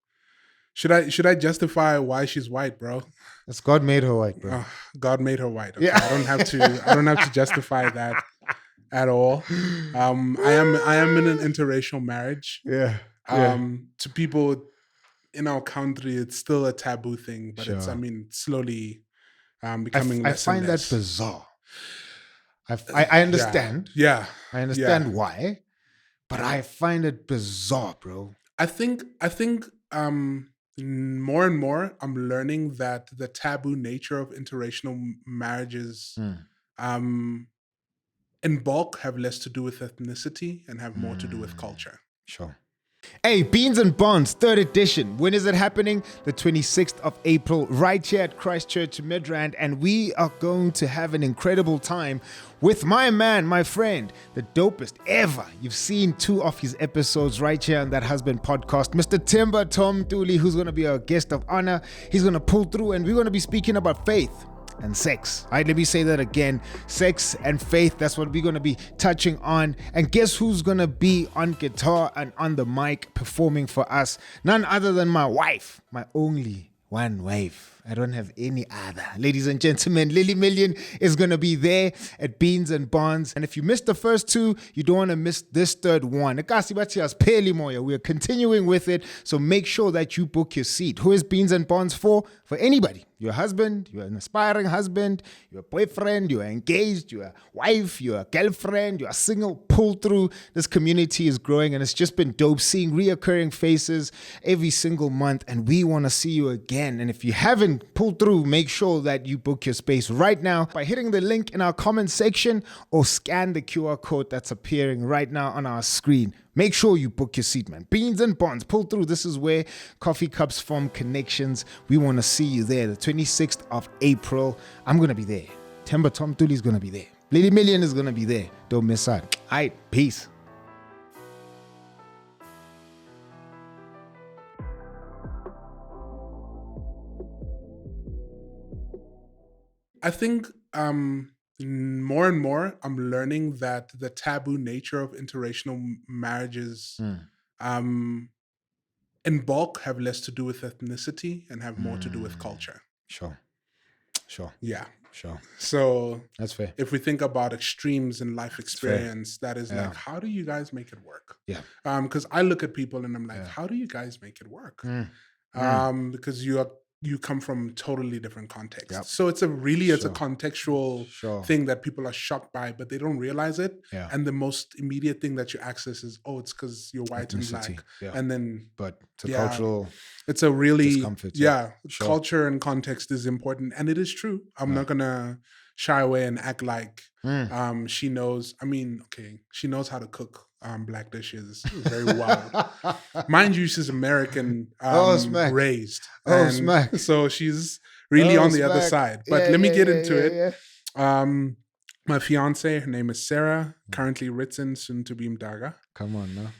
should I justify why she's white, bro? It's God made her white, bro. God made her white. Okay? Yeah. I don't have to justify that at all. I am in an interracial marriage. Yeah. To people in our country, it's still a taboo thing, but it's slowly becoming less. I find and less. that bizarre. I understand. Yeah. I understand why, but I find it bizarre, bro. I think more and more I'm learning that the taboo nature of interracial marriages in bulk have less to do with ethnicity and have more to do with culture. Sure. Hey, Beans and Bonds, 3rd edition. When is it happening? The 26th of April, right here at Christchurch, Midrand. And we are going to have an incredible time with my man, my friend, the dopest ever. You've seen 2 of his episodes right here on That Husband podcast. Mr. Timber Tom Dooley, who's going to be our guest of honor. He's going to pull through and we're going to be speaking about faith and sex. All right, let me say that again. Sex and faith, that's what we're going to be touching on. And guess who's going to be on guitar and on the mic performing for us? None other than my wife, my only one wife. I don't have any other. Ladies and gentlemen, Lily Million is going to be there at Beans and Bonds. And if you missed the first 2, you don't want to miss this 3rd one. We are continuing with it, so make sure that you book your seat. Who is Beans and Bonds for? For anybody. Your husband, you're an aspiring husband, you're a boyfriend, you're engaged, you're a wife, you're a girlfriend, you're a single, pull through. This community is growing and it's just been dope seeing reoccurring faces every single month, and we want to see you again. And if you haven't pulled through, make sure that you book your space right now by hitting the link in our comment section or scan the QR code that's appearing right now on our screen. Make sure you book your seat, man. Beans and Bonds, pull through. This is where coffee cups form connections. We want to see you there. The 26th of April. I'm going to be there. Timber Tom Dooley's going to be there. Lady Million is going to be there. Don't miss out. All right, peace. I think more and more I'm learning that the taboo nature of interracial marriages in bulk have less to do with ethnicity and have more to do with culture. Sure. Yeah. Sure. So that's fair. If we think about extremes in life experience, that is like, how do you guys make it work? Yeah. Because I look at people and I'm like, how do you guys make it work? Because you come from totally different contexts. Yep. So it's a contextual thing that people are shocked by, but they don't realize it. Yeah. And the most immediate thing that you access is, it's because you're white and black. Yeah. And then, but it's a cultural, it's a really, discomfort. Culture and context is important. And it is true. I'm not going to shy away and act like she knows. I mean, she knows how to cook black dishes very well. Mind you, she's American raised. So she's really on the other side. But let me get into it. My fiance, her name is Sarah, currently written, soon to be Mdaka. Come on now.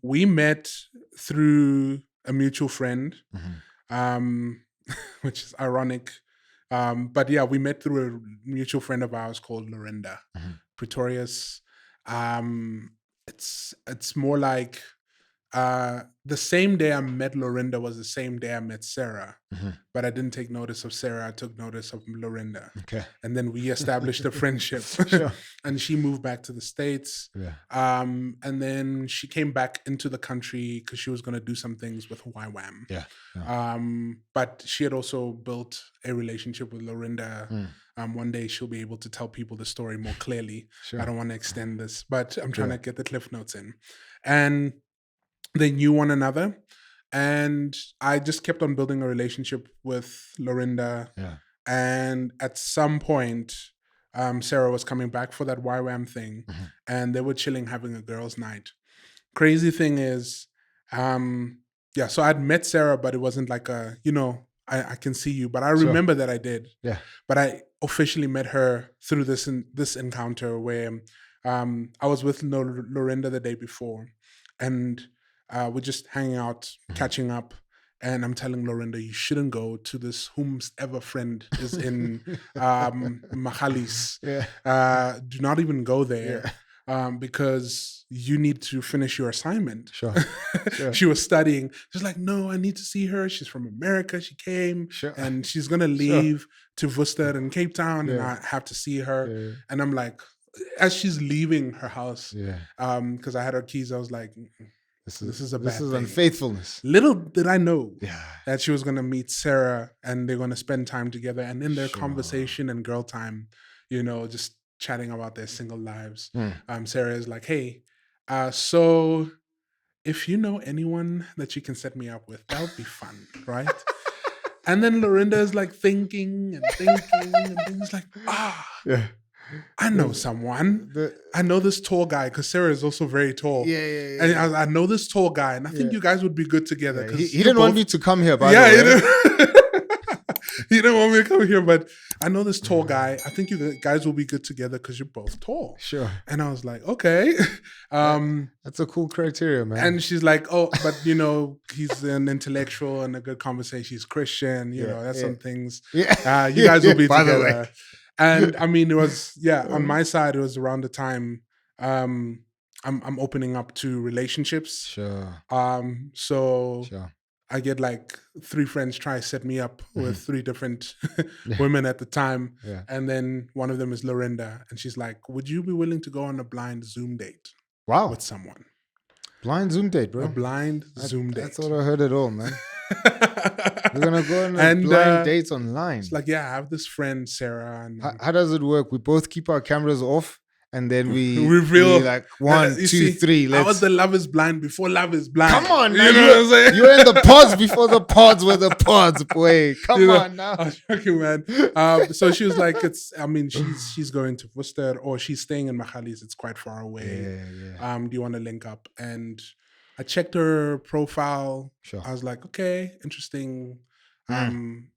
We met through a mutual friend, which is ironic. But yeah, we met through a mutual friend of ours called Lorinda Pretorius. It's more like the same day I met Lorinda was the same day I met Sarah, but I didn't take notice of Sarah. I took notice of Lorinda. Okay. And then we established a friendship. Sure. And she moved back to the States. Yeah. And then she came back into the country because she was going to do some things with YWAM. Yeah. But she had also built a relationship with Lorinda. One day she'll be able to tell people the story more clearly. Sure. I don't want to extend this, but I'm trying to get the cliff notes in. And they knew one another. And I just kept on building a relationship with Lorinda. Yeah. And at some point, Sarah was coming back for that YWAM thing. And they were chilling, having a girls' night. Crazy thing is, so I'd met Sarah, but it wasn't like a, I can see you. But I remember that I did. Yeah. But I officially met her through this encounter where I was with Lorinda the day before. And we're just hanging out, catching up. And I'm telling Lorinda, you shouldn't go to this whomsoever friend is in Mahalis. Yeah. Do not even go there because you need to finish your assignment. Sure. She was studying. She's like, no, I need to see her. She's from America. She came and she's going to leave to Worcester and Cape Town and I have to see her. Yeah. And I'm like, as she's leaving her house, Yeah. Because I had her keys, I was like, this is a bad thing. Unfaithfulness. Little did I know that she was going to meet Sarah and they're going to spend time together. And in their conversation and girl time, just chatting about their single lives, Sarah is like, hey, so if you know anyone that you can set me up with, that would be fun, right? And then Lorinda is like thinking and things like, I know someone. I know this tall guy because Sarah is also very tall. Yeah. And I know this tall guy, and I think you guys would be good together. He didn't want me to come here, by the way. He didn't want me to come here, but I know this tall guy. I think you guys will be good together because you're both tall. Sure. And I was like, okay. That's a cool criteria, man. And she's like, oh, but he's an intellectual and a good conversation. He's Christian, that's some things. Yeah. You guys will be by together. The way. And I mean, it was, on my side, it was around the time I'm opening up to relationships. Sure. So I get like 3 friends try to set me up with 3 different women at the time. Yeah. And then one of them is Lorinda. And she's like, would you be willing to go on a blind Zoom date with someone? Blind Zoom date, bro. A blind Zoom date. I thought I heard it all, man. We're going to go on a blind date online. It's like, I have this friend, Sarah. And how does it work? We both keep our cameras off and then we reveal. Like 1, 2, 3. I was the Love is Blind before Love is Blind. Come on, you know what I'm saying? You were in the pods before the pods were the pods, boy. Come on now. I was joking, man. So she was like, she's going to Worcester or she's staying in Mahalis. It's quite far away. Yeah. Do you want to link up? And I checked her profile. Sure. I was like, okay, interesting.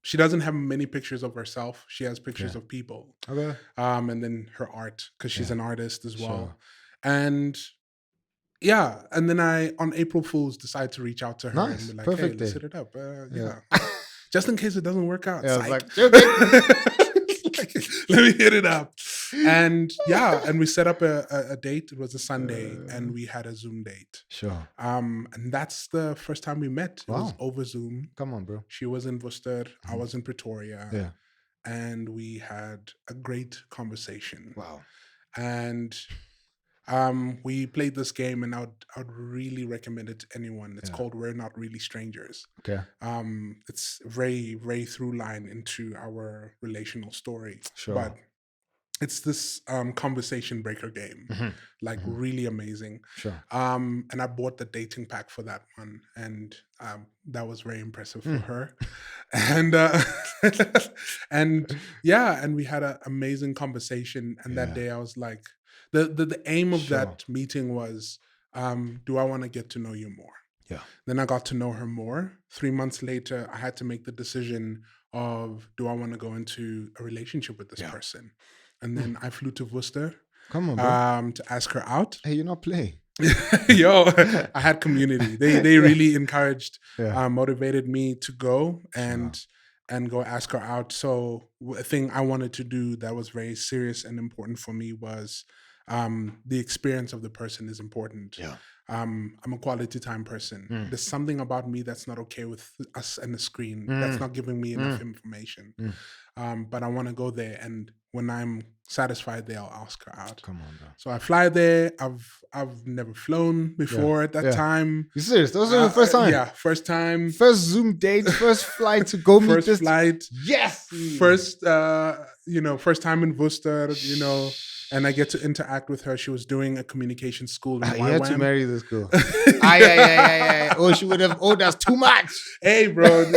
She doesn't have many pictures of herself. She has pictures of people. Okay. And then her art, because she's an artist as well. Sure. And then I, on April Fool's, decided to reach out to her and be like, perfect hey, let's hit it up. Just in case it doesn't work out. Yeah, I was like, let me hit it up. And we set up a date. It was a Sunday and we had a Zoom date. Sure. And that's the first time we met. It was over Zoom. Come on, bro. She was in Worcester. I was in Pretoria. Yeah. And we had a great conversation. Wow. And we played this game and I would really recommend it to anyone. It's called We're Not Really Strangers. Okay. It's very, very through line into our relational story. Sure. But it's this conversation breaker game, really amazing. Sure. And I bought the dating pack for that one, and that was very impressive for her. And and we had an amazing conversation. And that day I was like, the aim of that meeting was, do I want to get to know you more? Yeah. Then I got to know her more. 3 months later, I had to make the decision of, do I want to go into a relationship with this person? And then I flew to Worcester. Come on, bro. To ask her out. Hey, you're not playing. Yo, I had community. They really encouraged, motivated me to go and go ask her out. So a thing I wanted to do that was very serious and important for me was the experience of the person is important. Yeah. I'm a quality time person. There's something about me that's not okay with us and the screen. That's not giving me enough information. But I want to go there, and when I'm satisfied there, I'll ask her out. Come on, bro. So I fly there. I've never flown before at that time. You serious? That was the first time? Yeah, first time. First Zoom date, first flight to go meet First this. flight. Yes. First, first time in Worcester, and I get to interact with her. She was doing a communication school in You had to YWAM. marry this girl. Yeah. Oh, she would have. Oh, that's too much. Hey, bro.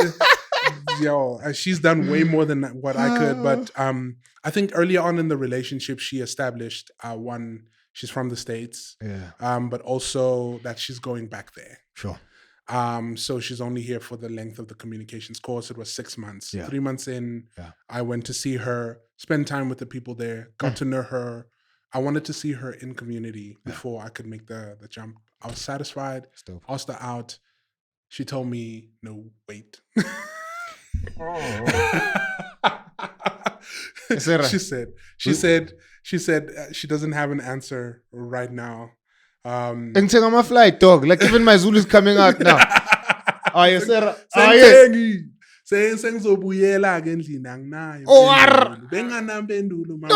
She's done way more than what I could. But I think earlier on in the relationship, she established one, she's from the States. Yeah. But also that she's going back there. Sure. So she's only here for the length of the communications course. It was 6 months. Yeah. 3 months in, Yeah. I went to see her, spend time with the people there, got to know her. I wanted to see her in community before I could make the jump. I was satisfied, asked her out. She told me, no, wait. She said she doesn't have an answer right now. And I'm my flight, dog. Like even my Zulu is coming out now. Oh, yes, sir. Sengizobuyela ke endlini anginayo. Benganampendulo mama.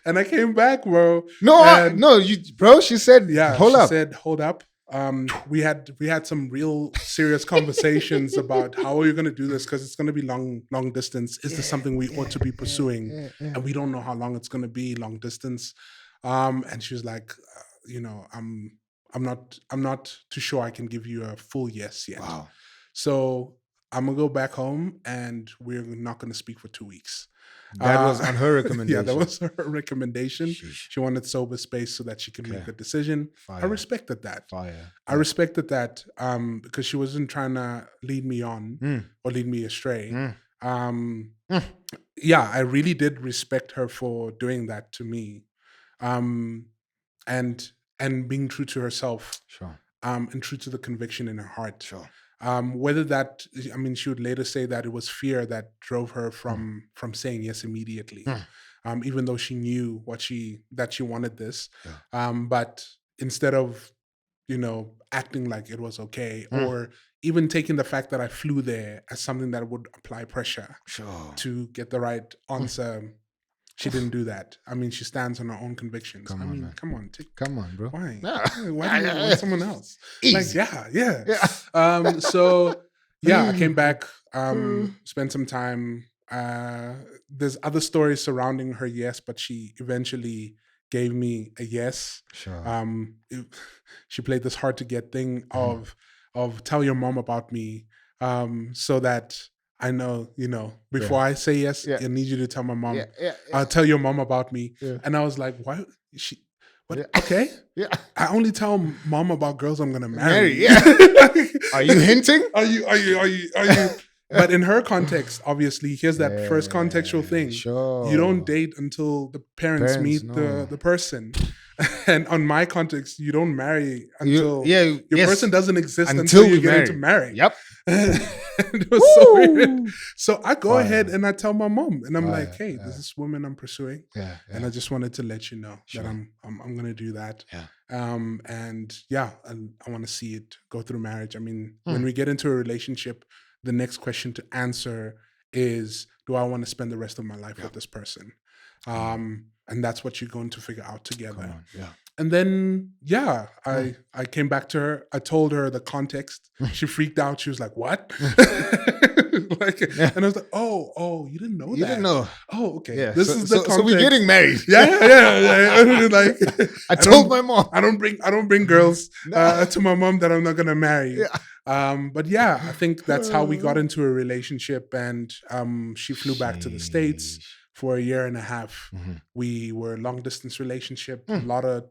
And I came back, bro. Bro. She said, She said, hold up. We had some real serious conversations about how are you going to do this, because it's going to be long distance. Is this something we ought to be pursuing? And we don't know how long it's going to be long distance. And she was like, I'm not too sure I can give you a full yes yet. Wow. So I'm gonna go back home, and we're not going to speak for 2 weeks. That was on her recommendation. Yeah, that was her recommendation. Sheesh. She wanted sober space so that she could make the decision. Fire. I respected that. Fire. I respected that because she wasn't trying to lead me on or lead me astray. Yeah, I really did respect her for doing that to me, and being true to herself. Sure. And true to the conviction in her heart. Sure. Whether that, she would later say that it was fear that drove her from saying yes immediately, even though she knew that she wanted this. Yeah. But instead of, acting like it was okay, or even taking the fact that I flew there as something that would apply pressure to get the right answer, she didn't do that. She stands on her own convictions. Come on, bro. Why? Yeah. Why do you want someone else? Easy. Like, yeah. I came back, spent some time. There's other stories surrounding her yes, but she eventually gave me a yes. Sure. She played this hard to get thing of tell your mom about me, so that I know, before I say yes, I need you to tell my mom. I'll tell your mom about me. Yeah. And I was like, why? What? Yeah. Okay. Yeah. I only tell mom about girls I'm gonna marry. Yeah. Are you hinting? Are you? But in her context, obviously, here's that first contextual thing. Sure. You don't date until the parents meet the person. And on my context, you don't marry until your person doesn't exist until you get into marry. Yep. It was so weird. So I go ahead and I tell my mom, and I'm like, "Hey, there's this woman I'm pursuing, and I just wanted to let you know that I'm gonna do that. Yeah. And I want to see it go through marriage. When we get into a relationship, the next question to answer is, do I want to spend the rest of my life with this person? And that's what you're going to figure out together. And then, I came back to her. I told her the context. She freaked out. She was like, what? And I was like, oh, you didn't know that? You didn't know. Oh, okay. Yeah. This is the context. So we're getting married. Yeah. Like, I told my mom. I don't bring girls to my mom that I'm not going to marry. Yeah. But I think that's how we got into a relationship. And she flew back to the States for 1.5 years. We were a long distance relationship, a lot of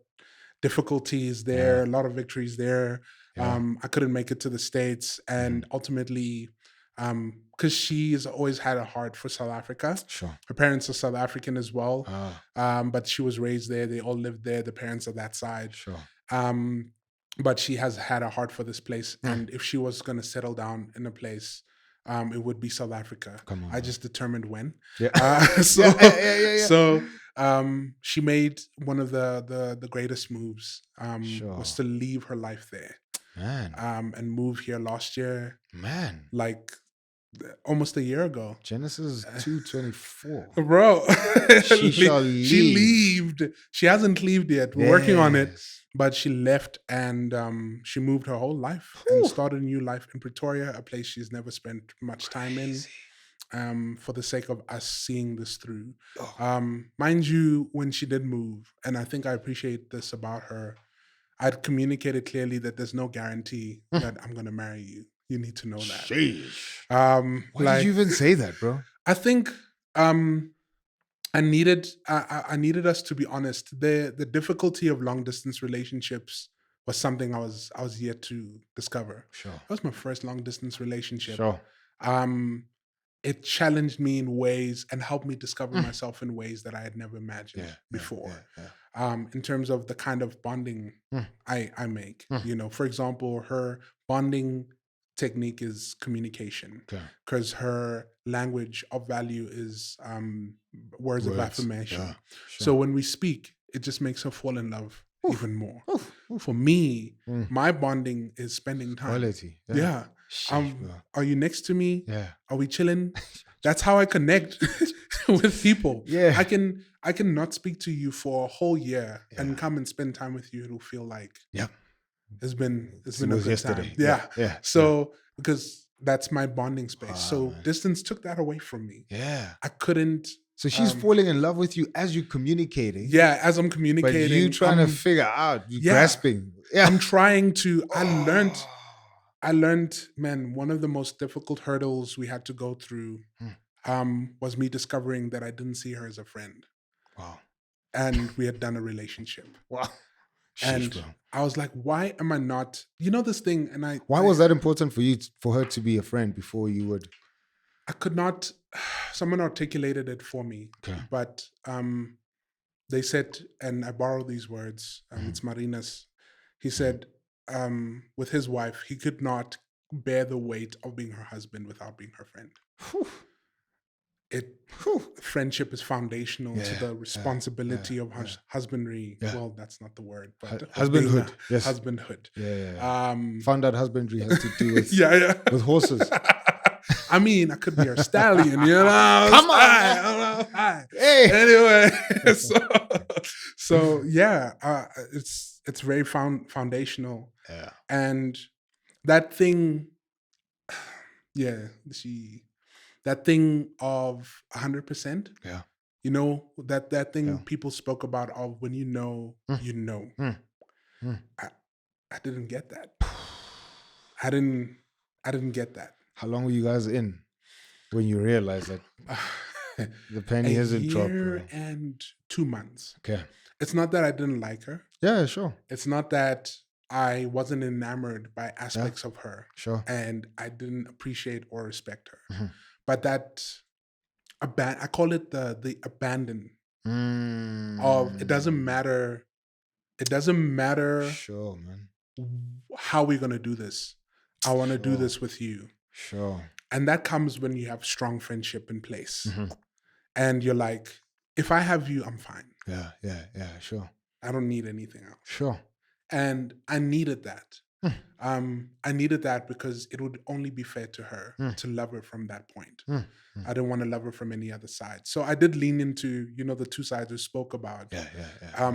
difficulties there, a lot of victories there. I couldn't make it to the States, and ultimately, because she has always had a heart for South Africa. Sure. Her parents are South African as well, but she was raised there. They all lived there. The parents are that side. Sure. But she has had a heart for this place, and if she was going to settle down in a place, it would be South Africa. Come on, I just determined when. Yeah. So she made one of the greatest moves. Sure. Was to leave her life there. Man. And move here last year. Man. Like almost a year ago. Genesis 2:24. Bro. She shall leave. She left. She hasn't left yet. We're working on it. But she left and she moved her whole life and started a new life in Pretoria, a place she's never spent much time in, for the sake of us seeing this through. Mind you, when she did move, and I think I appreciate this about her, I'd communicated clearly that there's no guarantee that I'm going to marry you. You need to know that. Sheesh. Why did you even say that, bro? I think I needed us to be honest. The difficulty of long distance relationships was something I was yet to discover. Sure. That was my first long distance relationship. Sure. It challenged me in ways and helped me discover myself in ways that I had never imagined before. In terms of the kind of bonding I make. You know, for example, her bonding technique is communication, because her language of value is words of affirmation. Yeah, sure. So when we speak, it just makes her fall in love even more. For me, my bonding is spending time. Quality. Yeah. Are you next to me? Yeah. Are we chilling? That's how I connect with people. Yeah. I can not speak to you for a whole year and come and spend time with you. It'll feel like it's been a good yesterday. time. Yeah. So because that's my bonding space. So distance took that away from me. Yeah. I couldn't. So she's falling in love with you as you're communicating. Yeah, as I'm communicating. But you trying to figure out, you grasping. Yeah. I'm trying to. I learned, man, one of the most difficult hurdles we had to go through was me discovering that I didn't see her as a friend. Wow. And we had done a relationship. Wow. And I was like, why am I not, you know, this thing? And why was that important for you, for her to be a friend before you would? I could not, someone articulated it for me. Okay. But they said, and I borrow these words, it's Marina's. He said, with his wife, he could not bear the weight of being her husband without being her friend. Friendship is foundational to the responsibility of husbandry. Well, that's not the word, but husbandhood. Yes. Husbandhood. Yeah. Found out husbandry has to do with with horses. I mean, I could be a stallion, you know. Come on. Hey. Anyway, so yeah, it's very foundational. Yeah. And that thing, that thing of 100%. Yeah. You know, that thing people spoke about of when you know, you know. I didn't get that. I didn't get that. How long were you guys in when you realized that the penny hasn't dropped? A year and 2 months. Okay. It's not that I didn't like her. Yeah, sure. It's not that I wasn't enamored by aspects of her. Sure. And I didn't appreciate or respect her. But that, I call it the abandon of, it doesn't matter. It doesn't matter. Sure, man. How we're going to do this. I want to do this with you. Sure. And that comes when you have strong friendship in place. And you're like, if I have you, I'm fine. Yeah, sure. I don't need anything else. Sure. And I needed that. I needed that because it would only be fair to her to love her from that point. I didn't want to love her from any other side. So I did lean into, you know, the two sides we spoke about.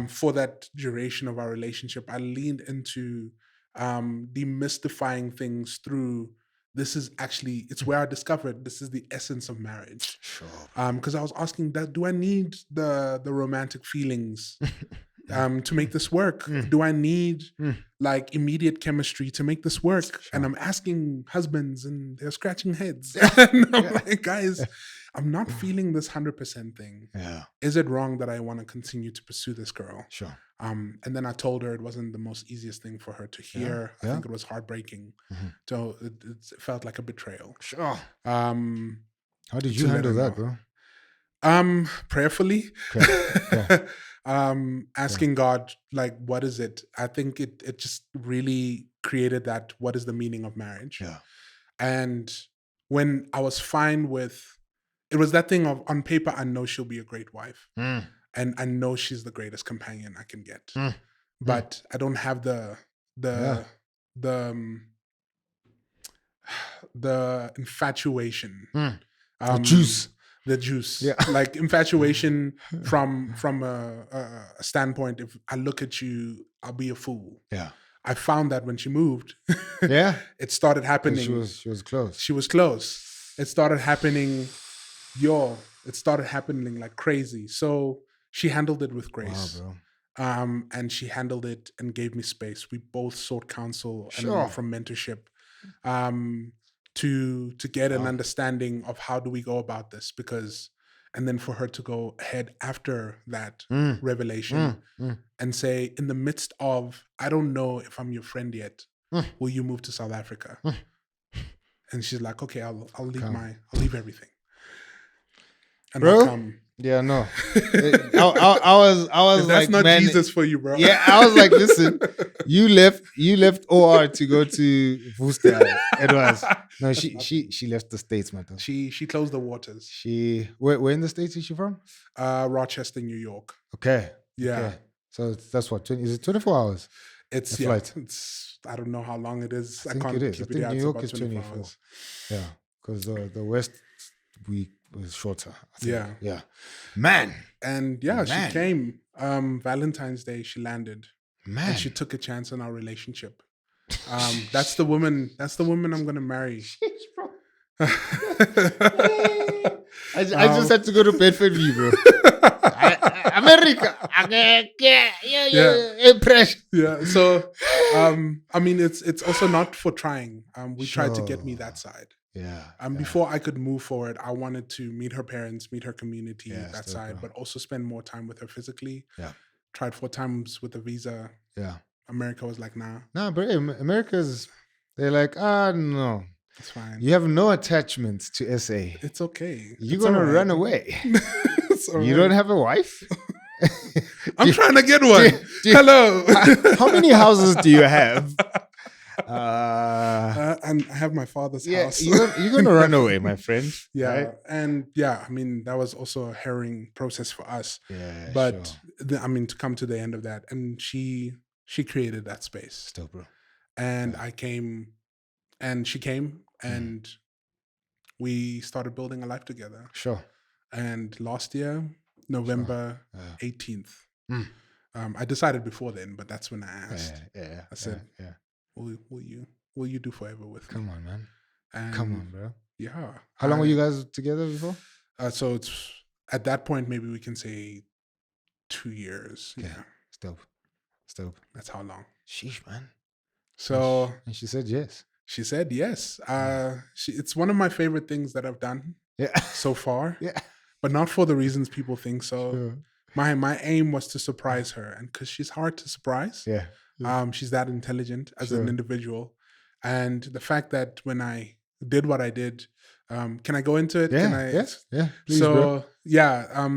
For that duration of our relationship, I leaned into demystifying things through, this is actually, it's where I discovered this is the essence of marriage. Sure. Because I was asking that, do I need the romantic feelings to make this work? Do I need like immediate chemistry to make this work? Sure. And I'm asking husbands and they're scratching heads. And I'm like, guys, I'm not feeling this 100% thing. Yeah. Is it wrong that I want to continue to pursue this girl? Sure. And then I told her it wasn't the most easiest thing for her to hear. I think it was heartbreaking. So it felt like a betrayal. Sure. How did you handle that, bro? Prayerfully. Okay. Asking God, like, what is it? I think it just really created that, what is the meaning of marriage? Yeah. And when I was fine with, it was that thing of, on paper, I know she'll be a great wife. And I know she's the greatest companion I can get. But I don't have the infatuation. The juice. Yeah. Like infatuation from a standpoint, if I look at you, I'll be a fool. Yeah. I found that when she moved. Yeah. It started happening. She was close. She was close. It started happening. It started happening like crazy. So she handled it with grace. Wow, bro. And she handled it and gave me space. We both sought counsel Sure. and from mentorship to get an understanding of how do we go about this, because, and then for her to go ahead after that revelation and say, in the midst of, I don't know if I'm your friend yet, will you move to South Africa? And she's like, okay, I'll leave everything. And bro, I'll come. Yeah, no. I was If that's like, not man, Jesus for you, bro. yeah, I was like, listen, you left OR to go to Worcester. It was no, she left the States, man. She closed the waters. Where in the States is she from? Rochester, New York. Okay. Yeah. Okay. So that's what, is it 24 hours? It's A flight? It's, I don't know how long it is. I think can't it is. I keep think out. New It's York about is 24 24. hours. Yeah, because the West week was shorter. I think. Yeah. Yeah. Man. And yeah, Man. she came. Valentine's Day, she landed. Man. And she took a chance on our relationship. That's the woman I'm gonna marry. I just had to go to bed for you, bro. America. Impression. Yeah. So I mean it's also not for trying. We tried to get me that side. Yeah. Before I could move forward, I wanted to meet her parents, meet her community, Yeah, that still, side, bro. but also spend more time with her physically. Yeah. Tried 4 times with a visa. Yeah. America was like, nah, Nah, but they're like, no. it's fine. You have no attachments to SA. It's okay. You're It's going to all right. run away. It's all You right. don't have a wife? I'm trying to get one. do- Hello. How many houses do you have? And I have my father's Yeah, house. you're going to run away, my friend. Yeah. Right? And yeah, I mean, that was also a harrowing process for us. Yeah, But sure. I mean, to come to the end of that, and she created that space. Still, bro. And I came, and she came, and we started building a life together. Sure. And last year, November 18th, I decided before then, but that's when I asked. Yeah. I said, yeah. Will you do forever with me? Come on, man. And Come on, bro. Yeah. How long were you guys together before? So it's at that point, maybe we can say 2 years. Yeah. Still. That's how long. Sheesh, man. So And she said yes. she said yes. It's one of my favorite things that I've done Yeah. so far. Yeah. But not for the reasons people think so. Sure. My aim was to surprise her, and because she's hard to surprise. Yeah. She's that intelligent as Sure. an individual, and the fact that when I did what I did, can I go into it? Yeah. Can I? Yes. Yeah. Please, So bro. yeah,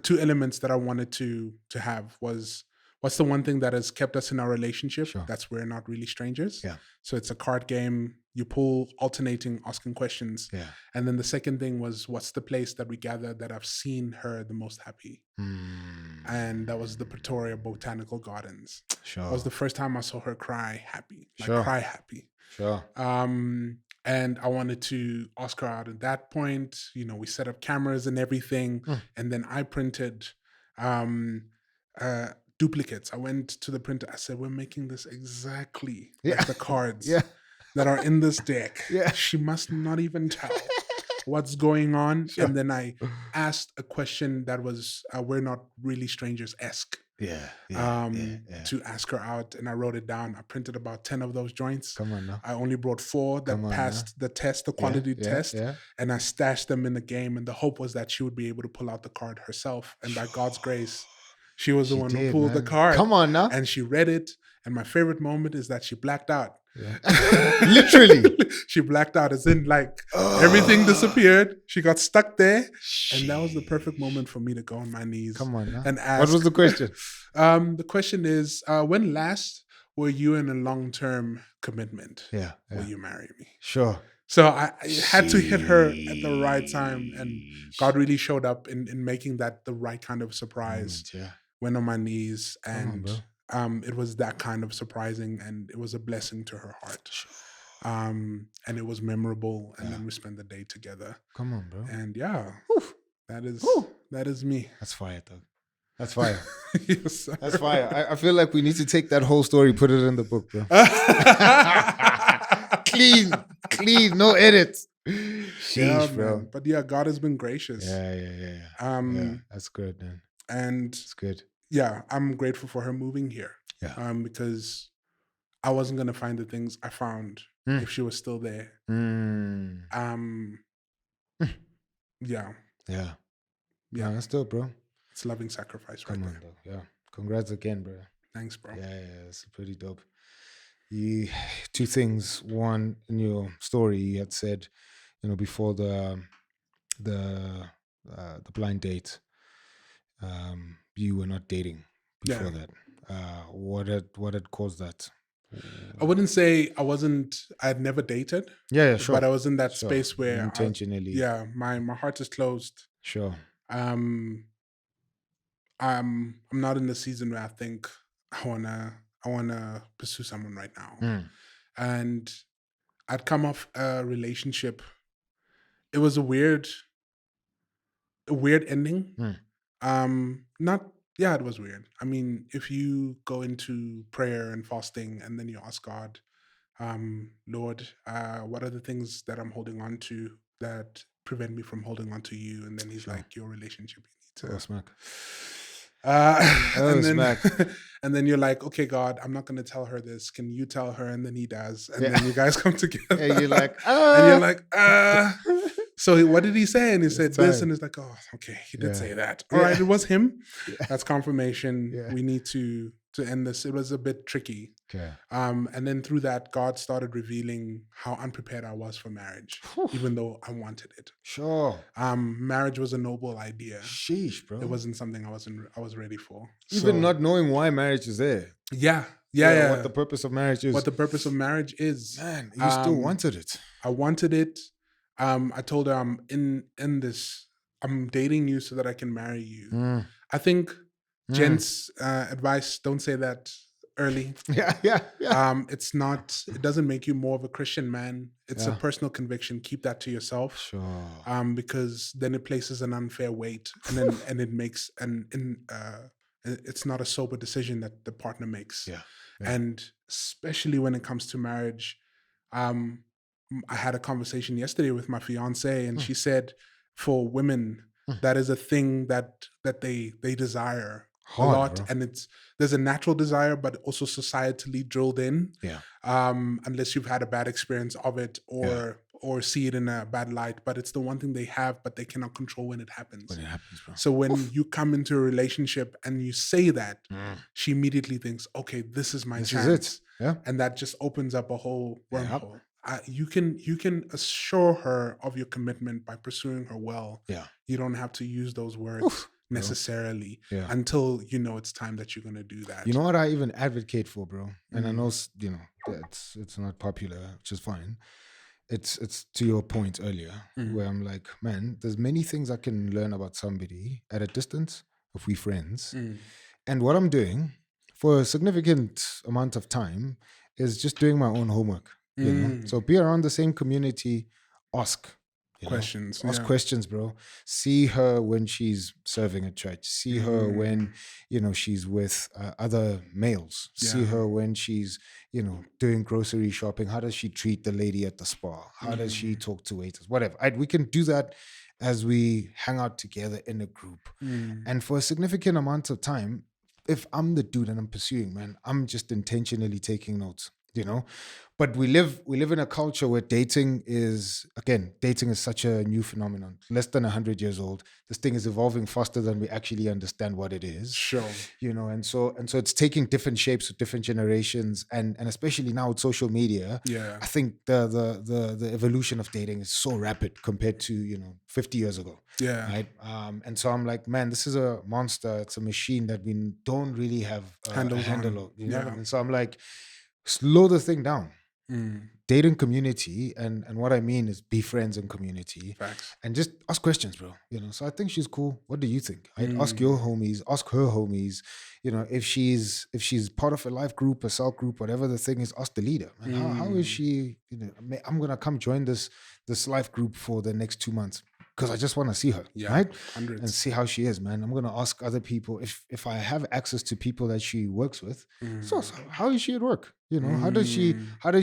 2 elements that I wanted to have was, what's the one thing that has kept us in our relationship? Sure. That's we're not really strangers. Yeah. So it's a card game. You pull alternating, asking questions. Yeah. And then the second thing was, what's the place that we gathered that I've seen her the most happy? And that was the Pretoria Botanical Gardens. Sure. That was the first time I saw her cry happy. Sure. Cry happy. Sure. And I wanted to ask her out at that point. We set up cameras and everything. And then I printed duplicates. I went to the printer. I said, we're making this exactly like the cards that are in this deck. Yeah. She must not even tell what's going on. Sure. And then I asked a question that was, we're not really strangers-esque. To ask her out, and I wrote it down. I printed about 10 of those joints. Come on now. I only brought 4 that passed the test, the quality test, and I stashed them in the game. And the hope was that she would be able to pull out the card herself. And by God's grace, she was the one who pulled the card. Come on now. And she read it. And my favorite moment is that she blacked out. Yeah. Literally. She blacked out, as in like everything disappeared. She got stuck there. And that was the perfect moment for me to go on my knees. Come on now. And ask. What was the question? The question is, when last were you in a long-term commitment? Yeah. Will you marry me? Sure. So I had to hit her at the right time, and God really showed up in making that the right kind of surprise. Moment, yeah. Went on my knees, Come on, bro. and it was that kind of surprising, and it was a blessing to her heart. And it was memorable, and then we spent the day together. Come on, bro. And yeah, that is me. That's fire, though. That's fire. Yes, sir. That's fire. I feel like we need to take that whole story, put it in the book, bro. clean, no edits. Sheesh, Yeah, bro. man. But yeah, God has been gracious. Yeah. Yeah, that's good, man. And It's good. yeah, I'm grateful for her moving here. Yeah. Because I wasn't gonna find the things I found if she was still there. Yeah. Yeah. Yeah, that's dope, bro. It's loving sacrifice, right? Come on, though. Yeah. Congrats again, bro. Thanks, bro. Yeah, it's pretty dope. Two things. One, in your story, you had said, before the blind date, you were not dating before that. What had caused that? I wouldn't say I had never dated. Yeah, sure. But I was in that space where intentionally. my heart is closed. Sure. I'm not in the season where I think I wanna pursue someone right now. And I'd come off a relationship. It was a weird ending. It was weird. I mean, if you go into prayer and fasting and then you ask God, Lord, what are the things that I'm holding on to that prevent me from holding on to you? And then he's like, your relationship, you need to smack. And then you're like, okay, God, I'm not going to tell her this. Can you tell her? And then he does. And then you guys come together. And you're like, and you're like, So what did he say? And he said this, and it's like, oh, okay, he did say that. All right, it was him. That's confirmation. We need to end this. It was a bit tricky. Okay. And then through that, God started revealing how unprepared I was for marriage, even though I wanted it. Sure. Marriage was a noble idea. Sheesh, bro. It wasn't something I was ready for. Even not knowing why marriage is there. Yeah. What the purpose of marriage is. What the purpose of marriage is. Man, you still wanted it. I wanted it. I told her I'm in this. I'm dating you so that I can marry you. I think gents' advice, don't say that early. Yeah. It's not. It doesn't make you more of a Christian man. It's a personal conviction. Keep that to yourself. Sure. Because then it places an unfair weight, and it makes it's not a sober decision that the partner makes. Yeah. And especially when it comes to marriage, I had a conversation yesterday with my fiance, and she said, for women, that is a thing that they desire a lot, bro. And there's a natural desire, but also societally drilled in. Yeah. Unless you've had a bad experience of it or see it in a bad light, but it's the one thing they have, but they cannot control when it happens. Bro. So when you come into a relationship and you say that, she immediately thinks, okay, this is my chance. Is it. Yeah. And that just opens up a whole wormhole. You can assure her of your commitment by pursuing her well. Yeah. You don't have to use those words necessarily until you know it's time that you're going to do that. You know what I even advocate for, bro? And I know, it's not popular, which is fine. It's to your point earlier, where I'm like, man, there's many things I can learn about somebody at a distance if we're friends. And what I'm doing for a significant amount of time is just doing my own homework. You know? So be around the same community, ask questions. Ask questions, bro. See her when she's serving at church. See her when, she's with other males. See her when she's, doing grocery shopping. How does she treat the lady at the spa? How does she talk to waiters? Whatever. We can do that as we hang out together in a group. And for a significant amount of time, if I'm the dude and I'm pursuing, man, I'm just intentionally taking notes. But we live in a culture where dating is such a new phenomenon, less than 100 years old. This thing is evolving faster than we actually understand what it is. Sure. And so it's taking different shapes with different generations, and especially now with social media. Yeah. I think the evolution of dating is so rapid compared to 50 years ago. Yeah. Right. And so I'm like, man, this is a monster. It's a machine that we don't really have a handle on. And so I'm like, slow the thing down. Dating community, and what I mean is be friends in community. Facts. And just ask questions, bro. So I think she's cool. What do you think? I'd ask your homies, ask her homies. If she's part of a life group, a cell group, whatever the thing is, ask the leader. Man, how is she? I'm gonna come join this life group for the next 2 months because I just want to see her, right? Hundreds. And see how she is, man. I'm gonna ask other people if I have access to people that she works with. So how is she at work? How does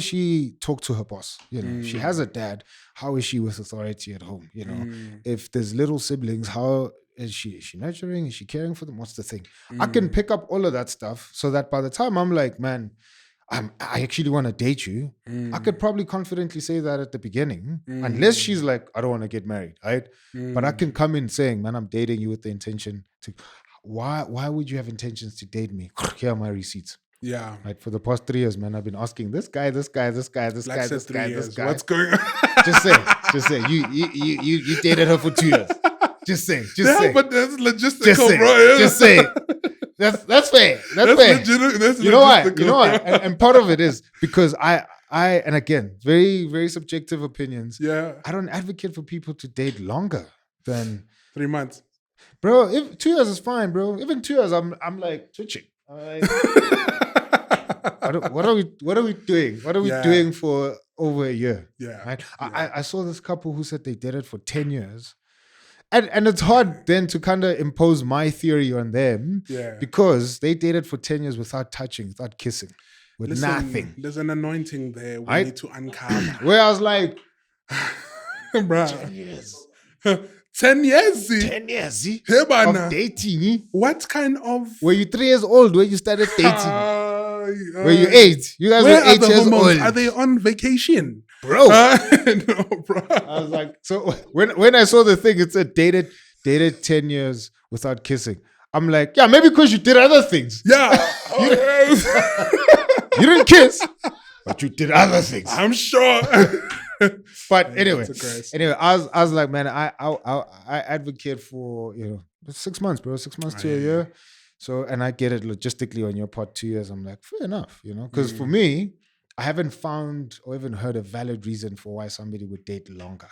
she talk to her boss? If she has a dad, how is she with authority at home? If there's little siblings, how is she nurturing? Is she caring for them? What's the thing? I can pick up all of that stuff so that by the time I'm like, man, I actually want to date you, I could probably confidently say that at the beginning, unless she's like, I don't want to get married, right? But I can come in saying, man, I'm dating you with the intention to. Why would you have intentions to date me? Here are my receipts. Yeah. Like for the past 3 years, man, I've been asking this guy. What's going on? Just say. You dated her for 2 years. Just say. But that's logistical, bro. Just say. That's fair. That's fair. That's you know why? And part of it is because I and again, very, very subjective opinions. Yeah. I don't advocate for people to date longer than 3 months. Bro, if 2 years is fine, bro. Even 2 years, I'm like twitching. What are we doing? What are we doing for over a year? Yeah. Right? I saw this couple who said they did it for 10 years. And it's hard then to kind of impose my theory on them because they dated for 10 years without touching, without kissing, with nothing. There's an anointing there we need to uncover. Where I was like, bro. 10 years. 10 years. 10 years of dating. What kind of... Were you 3 years old when you started dating? Were you 8? You guys were 8 years old. Are they on vacation? Bro. No, bro. I was like, so when I saw the thing, it said dated 10 years without kissing. I'm like, yeah, maybe because you did other things. Yeah. You didn't kiss, but you did other things. I'm sure. But anyway, I was like, man, I advocate for 6 months, bro, 6 months to a year. So, and I get it logistically on your part, 2 years. I'm like, fair enough, because for me, I haven't found or even heard a valid reason for why somebody would date longer.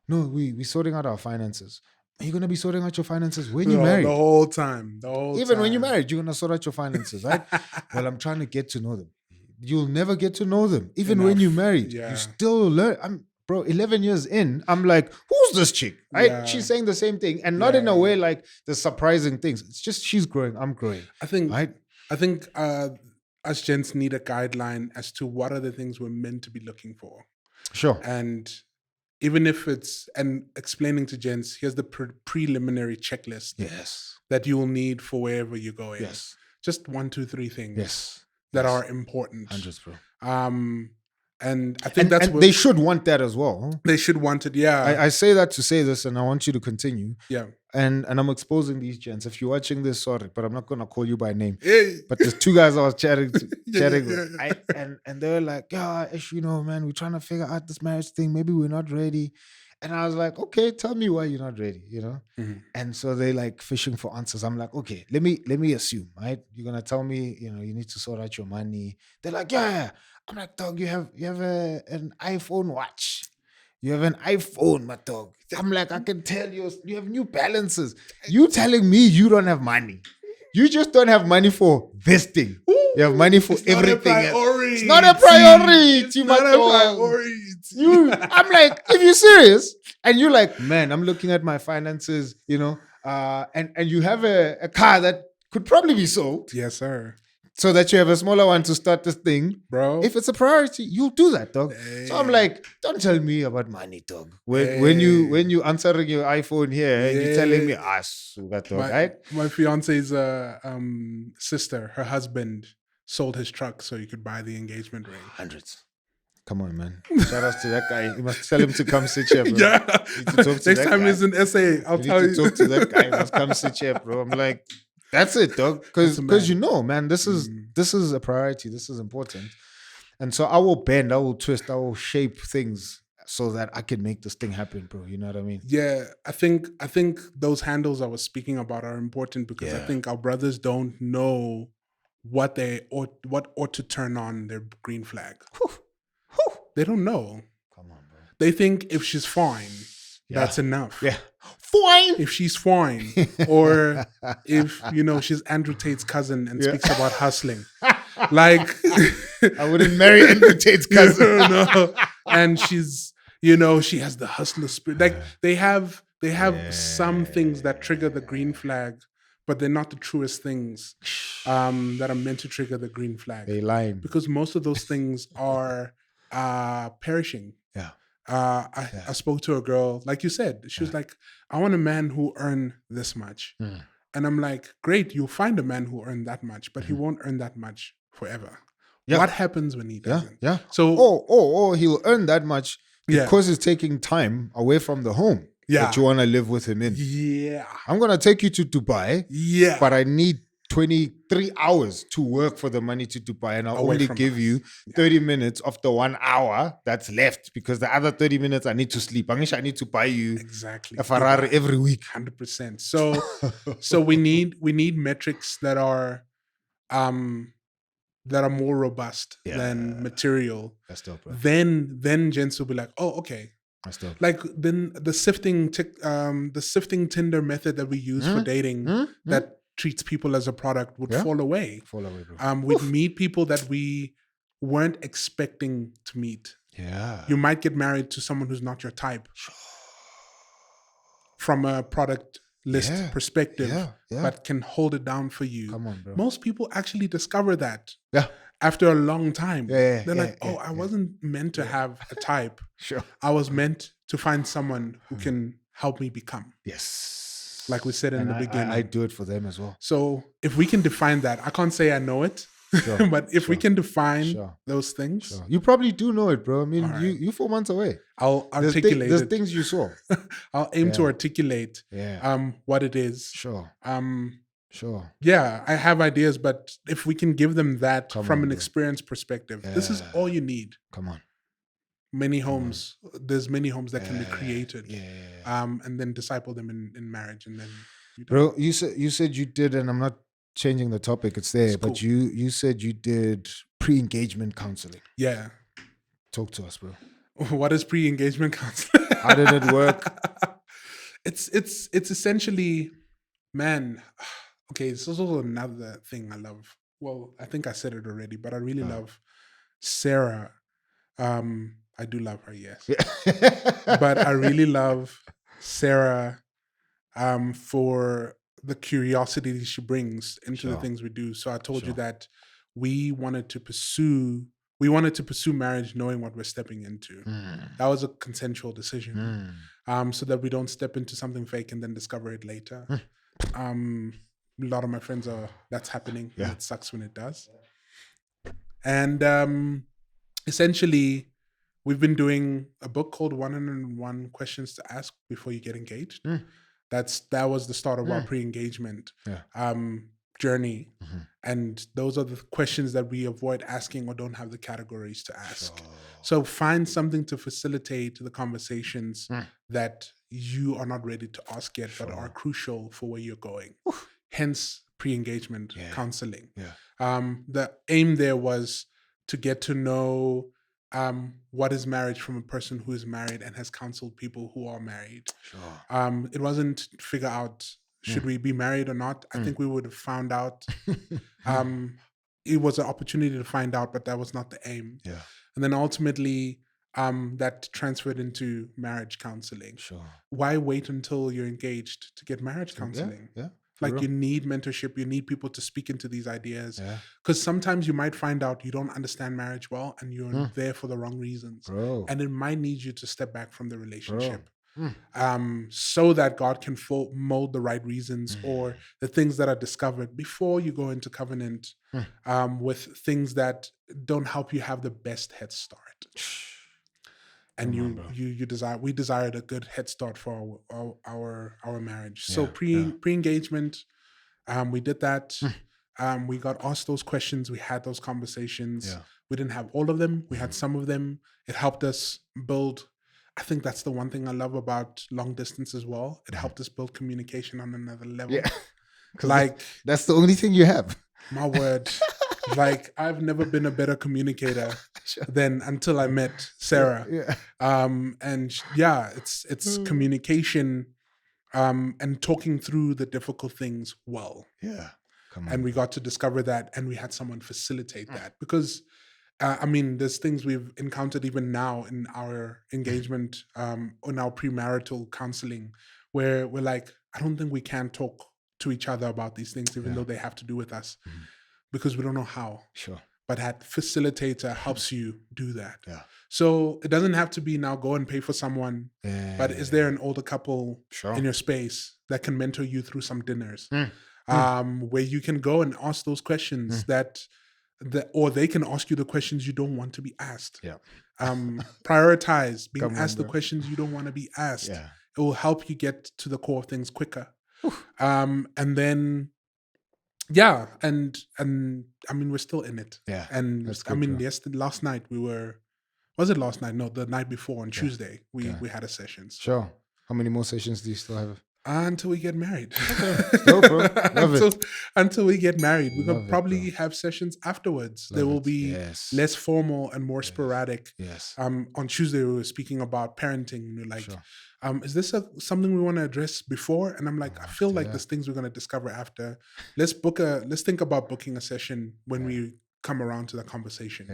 No, we're sorting out our finances. Are you gonna be sorting out your finances when you're married? The whole time. Even when you're married, you're gonna sort out your finances, right? Well, I'm trying to get to know them. You'll never get to know them. Even when you're married, you still learn. Bro, 11 years in, I'm like, who's this chick? Right? Yeah. She's saying the same thing. And not in a way like the surprising things. It's just she's growing, I'm growing. I think us gents need a guideline as to what are the things we're meant to be looking for. Sure. And even if it's, and explaining to gents, here's the preliminary checklist. Yes. That you will need for wherever you're going. Yes. Just 1, 2, 3 things. Yes. That are important. 100, bro. And I think that's what they should want that as well. They should want it, yeah. I say that to say this, and I want you to continue. Yeah. And I'm exposing these gents. If you're watching this, sorry, but I'm not gonna call you by name. Hey. But there's 2 guys I was chatting with, and they're like, yeah, man, we're trying to figure out this marriage thing. Maybe we're not ready. And I was like, okay, tell me why you're not ready, Mm-hmm. And so they like fishing for answers. I'm like, okay, let me assume, right? You're gonna tell me, you need to sort out your money. They're like, yeah. I'm like, dog, you have an iPhone watch. You have an iPhone, my dog. I'm like, I can tell you have New Balances. You telling me you don't have money. You just don't have money for this thing. You have money for everything. It's not a priority, my dog. I'm like, if you're serious, and you're like, man, I'm looking at my finances, and you have a car that could probably be sold. Yes, sir. So that you have a smaller one to start this thing. Bro. If it's a priority, you'll do that, dog. Hey. So I'm like, don't tell me about money, dog. When you answering your iPhone here, you're telling me, that dog, right? My fiance's sister, her husband, sold his truck so he could buy the engagement ring. Hundreds. Come on, man. Shout out to that guy. You must tell him to come sit here, bro. Yeah. You need to talk to Next time he's in SA, I'll tell you. You need to talk to that guy. You must come sit here, bro. I'm like, that's it, dog. Because man, this is a priority. This is important. And so I will bend, I will twist, I will shape things so that I can make this thing happen, bro. You know what I mean? Yeah, I think those handles I was speaking about are important because I think our brothers don't know what ought to turn on their green flag. Whew. They don't know. Come on, bro. They think if she's fine, that's enough. Yeah. Fine. If she's fine, or if, she's Andrew Tate's cousin and speaks about hustling. Like, I wouldn't marry Andrew Tate's cousin. No. And she's, she has the hustler spirit. Like, they have some things that trigger the green flag, but they're not the truest things that are meant to trigger the green flag. They lying. Because most of those things are perishing. Yeah. I spoke to a girl, like you said, she was like, I want a man who earn this much. And I'm like, great, you'll find a man who earn that much, but he won't earn that much forever. Yeah. What happens when he doesn't? Yeah. So he'll earn that much because he's taking time away from the home that you want to live with him in. Yeah. I'm going to take you to Dubai. Yeah. But I need 23 hours to work for the money to Dubai, and I'll only give you 30 minutes of the 1 hour that's left, because the other 30 minutes I need to sleep. I need to buy you a Ferrari every week. 100%. So we need metrics that are more robust than material. That's dope, bro. Then gents will be like, oh, okay. That's dope. Like then the sifting Tinder method that we use for dating that treats people as a product would fall away. Fall away, bro. We'd meet people that we weren't expecting to meet. Yeah. You might get married to someone who's not your type. From a product list perspective, but can hold it down for you. Come on, bro. Most people actually discover that Yeah. after a long time. Yeah, They're like, I wasn't meant to have a type. Sure. I was meant to find someone who can help me become. Yes. Like we said in the beginning. I do it for them as well. So if we can define that, I can't say I know it, but if we can define those things. You probably do know it, bro. I mean, you 4 months away. I'll articulate there's things you saw. I'll aim to articulate what it is. Sure. Yeah, I have ideas, but if we can give them that from an experience perspective, this is all you need. Come on. There's many homes that can be created. And then disciple them in marriage, and then bro, you said you did, and I'm not changing the topic, it's there, but cool. you said you did pre-engagement counseling. Yeah. Talk to us, bro. What is pre-engagement counseling? How did it work? It's essentially, man, okay, this is also another thing I love. Well, I think I said it already, but I really love Sarah. I do love her, yes. But I really love Sarah for the curiosity she brings into the things we do. So I told you that we wanted to pursue marriage knowing what we're stepping into. That was a consensual decision. So that we don't step into something fake and then discover it later. A lot of my friends that's happening. And it sucks when it does. And essentially, we've been doing a book called 101 Questions to Ask Before You Get Engaged. That was the start of our pre-engagement journey. And those are the questions that we avoid asking or don't have the categories to ask. So find something to facilitate the conversations that you are not ready to ask yet, but are crucial for where you're going. Hence pre-engagement counseling. The aim there was to get to know what is marriage from a person who is married and has counseled people who are married. It wasn't figure out should we be married or not. I think we would have found out. It was an opportunity to find out, but that was not the aim. And then ultimately, that transferred into marriage counseling. Why wait until you're engaged to get marriage counseling? Like you need mentorship, you need people to speak into these ideas. Because sometimes you might find out you don't understand marriage well and you're there for the wrong reasons. And it might need you to step back from the relationship. So that God can mold the right reasons or the things that are discovered before you go into covenant with things that don't help you have the best head start. And we desired a good head start for our marriage. So pre-engagement, we did that. We got asked those questions. We had those conversations. We didn't have all of them. We had some of them. It helped us build. I think that's the one thing I love about long distance as well. It helped us build communication on another level. Like that's the only thing you have. My word. Like I've never been a better communicator than until I met Sarah. Yeah. It's communication and talking through the difficult things well. Yeah. Come on. And we got to discover that, and we had someone facilitate that because there's things we've encountered even now in our engagement, in our premarital counseling, where we're like, I don't think we can talk to each other about these things, even though they have to do with us, because we don't know how. Sure. But that facilitator helps you do that. Yeah. So it doesn't have to be now go and pay for someone, but is there an older couple in your space that can mentor you through some dinners, where you can go and ask those questions or they can ask you the questions you don't want to be asked. Yeah. Prioritize being Come on, asked the bro. questions you don't want to be asked. Yeah. It will help you get to the core of things quicker. And then, yeah, and I mean, we're still in it. Yeah, and that's I good, mean, bro. last night was it last night? No, the night before on Tuesday we had a session. So, Sure. How many more sessions do you still have? until we get married. Go, bro. Love it. Until we get married, we Love could it, bro. probably have sessions afterwards. Love There will it. be Yes. less formal and more sporadic. Yes. On Tuesday we were speaking about parenting. And we're like, Sure. is this something we want to address before? And I'm like, I feel like there's things we're going to discover after. Let's think about booking a session when we come around to the conversation.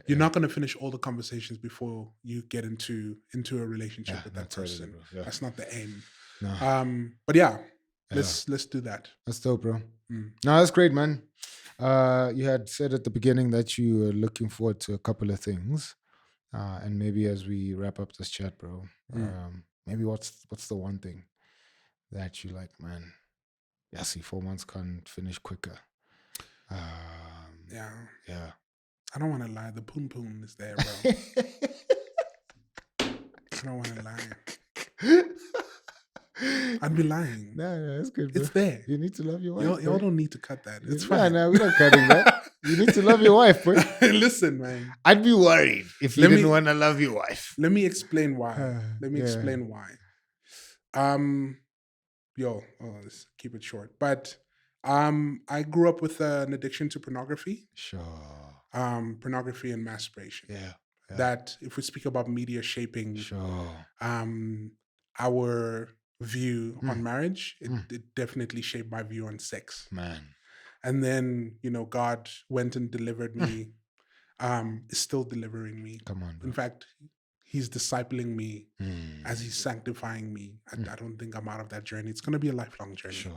You're not going to finish all the conversations before you get into a relationship with that person. Totally, That's not the aim. No. But let's do that. That's dope, bro. No, that's great, man. You had said at the beginning that you were looking forward to a couple of things. And maybe as we wrap up this chat, bro, maybe what's the one thing that you like, man? Yeah, see, 4 months can't finish quicker. Yeah. Yeah. I don't want to lie. The poon poon is there, bro. I don't want to lie. I'd be lying. No, that's good, bro. It's there. You need to love your wife. Y'all don't need to cut that. It's fine. No, we're not cutting that. You need to love your wife, bro. Listen, man. I'd be worried if you didn't want to love your wife. Let me explain why. Explain why. Let's keep it short. But I grew up with an addiction to pornography. Sure. Pornography and masturbation. Yeah. That if we speak about media shaping our view on marriage, it definitely shaped my view on sex. Man. And then, God went and delivered me, is still delivering me. Come on, bro. In fact, he's discipling me as he's sanctifying me. I don't think I'm out of that journey. It's going to be a lifelong journey. Sure.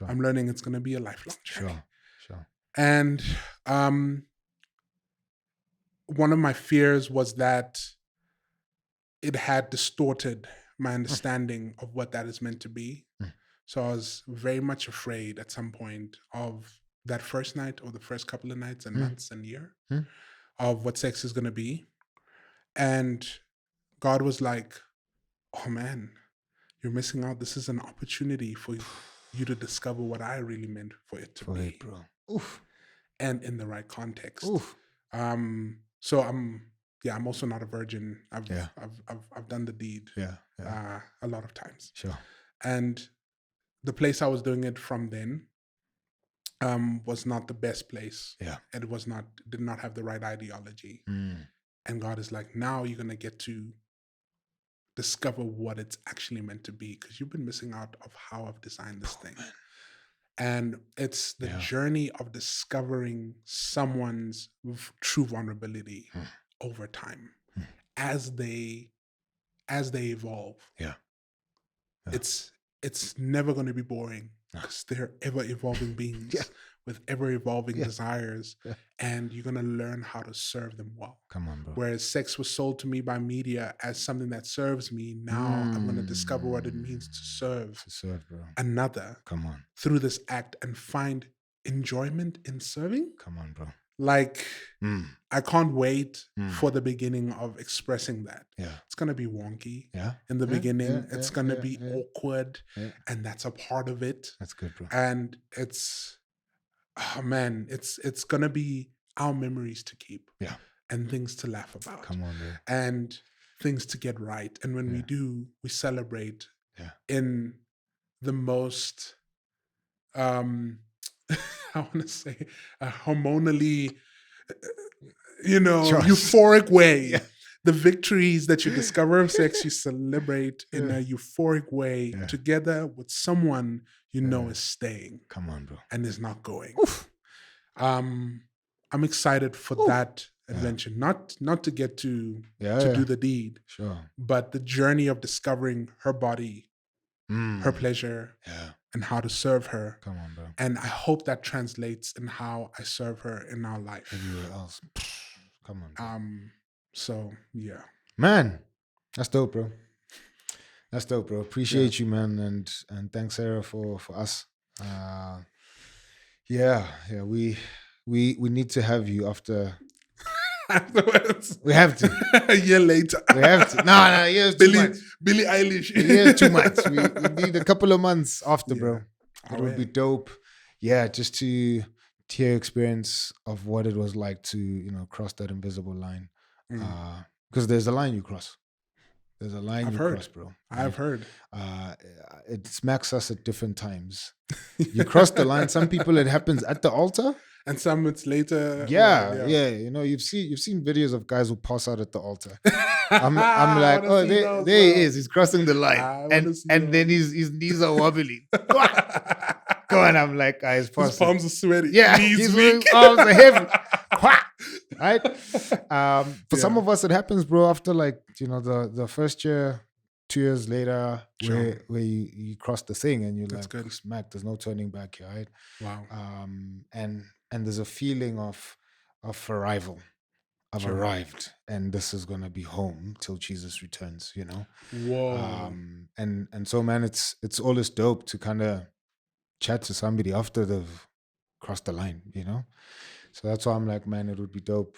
I'm learning it's going to be a lifelong journey. Sure. And one of my fears was that it had distorted my understanding of what that is meant to be. So I was very much afraid at some point of that first night or the first couple of nights and months and year of what sex is going to be. And God was like, oh man, you're missing out. This is an opportunity for you to discover what I really meant for it to be. Bro. Oof. And in the right context. Oof. So I'm also not a virgin. I've done the deed a lot of times. Sure. And the place I was doing it from then was not the best place. Yeah. And did not have the right ideology. And God is like, now you're gonna get to discover what it's actually meant to be, because you've been missing out of how I've designed this thing. Man. And it's the journey of discovering someone's true vulnerability over time as they evolve. Yeah. It's never going to be boring because they're ever evolving beings with ever evolving desires, and you're going to learn how to serve them well. Come on, bro. Whereas sex was sold to me by media as something that serves me, now I'm going to discover what it means to serve bro. Another. Come on. Through this act and find enjoyment in serving. Come on, bro. Like, I can't wait for the beginning of expressing that. Yeah. It's going to be wonky. Yeah. In the beginning, it's going to be awkward. Yeah. And that's a part of it. That's good, bro. And it's going to be our memories to keep. Yeah. And things to laugh about. Come on, bro. And things to get right. And when we do, we celebrate in the most... I want to say hormonally Choice. euphoric way. The victories that you discover of sex, you celebrate in a euphoric way together with someone is staying. Come on, bro. And is not going. I'm excited for that adventure. Not to get to do the deed. Sure. But the journey of discovering her body, her pleasure, and how to serve her. Come on, bro. And I hope that translates in how I serve her in our life. Everywhere else. Come on, bro. So yeah. Man, that's dope, bro. That's dope, bro. Appreciate you, man, and thanks, Sarah, for us. We need to have you after. Afterwards. We have to. A year later. We have to. No, years too much. Billie Eilish. Years too much. We need a couple of months after, bro. It would be dope. Yeah, just to hear experience of what it was like to, cross that invisible line. Because there's a line you cross. There's a line cross, bro. I've heard. It smacks us at different times. You cross the line. Some people it happens at the altar. And some it's later. Yeah. You've seen videos of guys who pass out at the altar. I'm like, there he is. He's crossing the line, and then his knees are wobbling. Go on, I'm like, guys, his palms are sweaty. Yeah, his arms are heavy. Right? For some of us, it happens, bro. After the first year, 2 years later, where you cross the thing and you're like, smack. There's no turning back here, right? Wow. And there's a feeling of arrival. I've arrived, and this is gonna be home till Jesus returns. Whoa. And so, man, it's always dope to kind of chat to somebody after they've crossed the line. So that's why I'm like, man, it would be dope,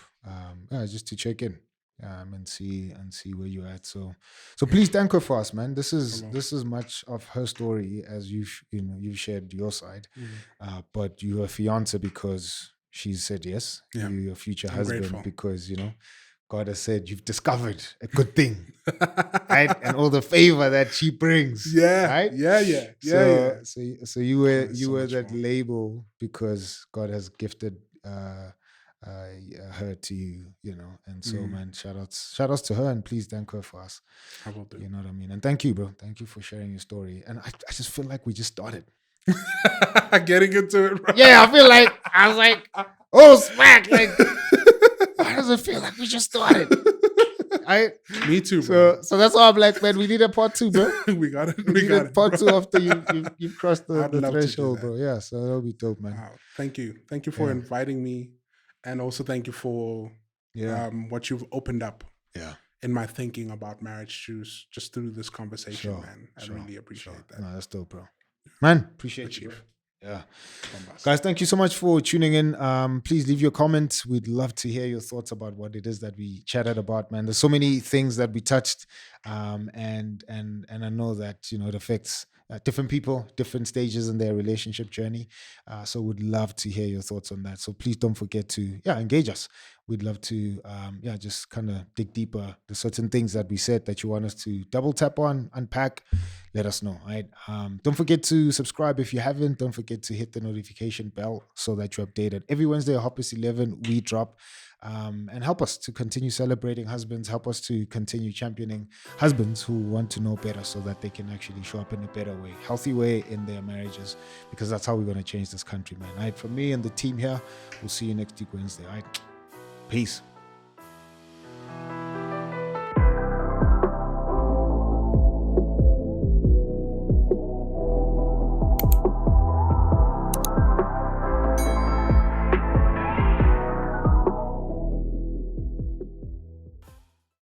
just to check in, and see where you're at. So please thank her for us, man. This is much of her story as you've shared your side, but you're a fiance because she said yes. Yeah. You're your future I'm husband grateful. because God has said you've discovered a good thing, right? And all the favor that she brings, yeah, right? Yeah. So you were so were much that more. label because God has gifted her to you, and so man, shout outs to her, and please thank her for us. I will do. You know what I mean? And thank you, bro. Thank you for sharing your story. And I just feel like we just started. Getting into it, bro. Yeah, I was like, oh smack, like why does it feel like we just started? Me too, bro. So that's why I'm like, man, we need a part 2, bro. We got it. We need a part 2 after you've crossed the love to do threshold, that. bro. Yeah, so that'll be dope, man. Wow. Thank you for inviting me, and also thank you for what you've opened up in my thinking about marriage just through this conversation, man. I really appreciate that. No, that's dope, bro. Man, appreciate you, bro. Yeah. Guys, thank you so much for tuning in. Please leave your comments. We'd love to hear your thoughts about what it is that we chatted about, man. There's so many things that we touched. And I know that, it affects different people, different stages in their relationship journey. So we'd love to hear your thoughts on that. So please don't forget to, engage us. We'd love to, just kind of dig deeper. There's certain things that we said that you want us to double tap on, unpack. Let us know, right? Don't forget to subscribe if you haven't. Don't forget to hit the notification bell so that you're updated. Every Wednesday at 11:30, we drop. And help us to continue celebrating husbands. Help us to continue championing husbands who want to know better so that they can actually show up in a better way, healthy way in their marriages, because that's how we're going to change this country, man. All right, from me and the team here, we'll see you next week Wednesday. All right, peace.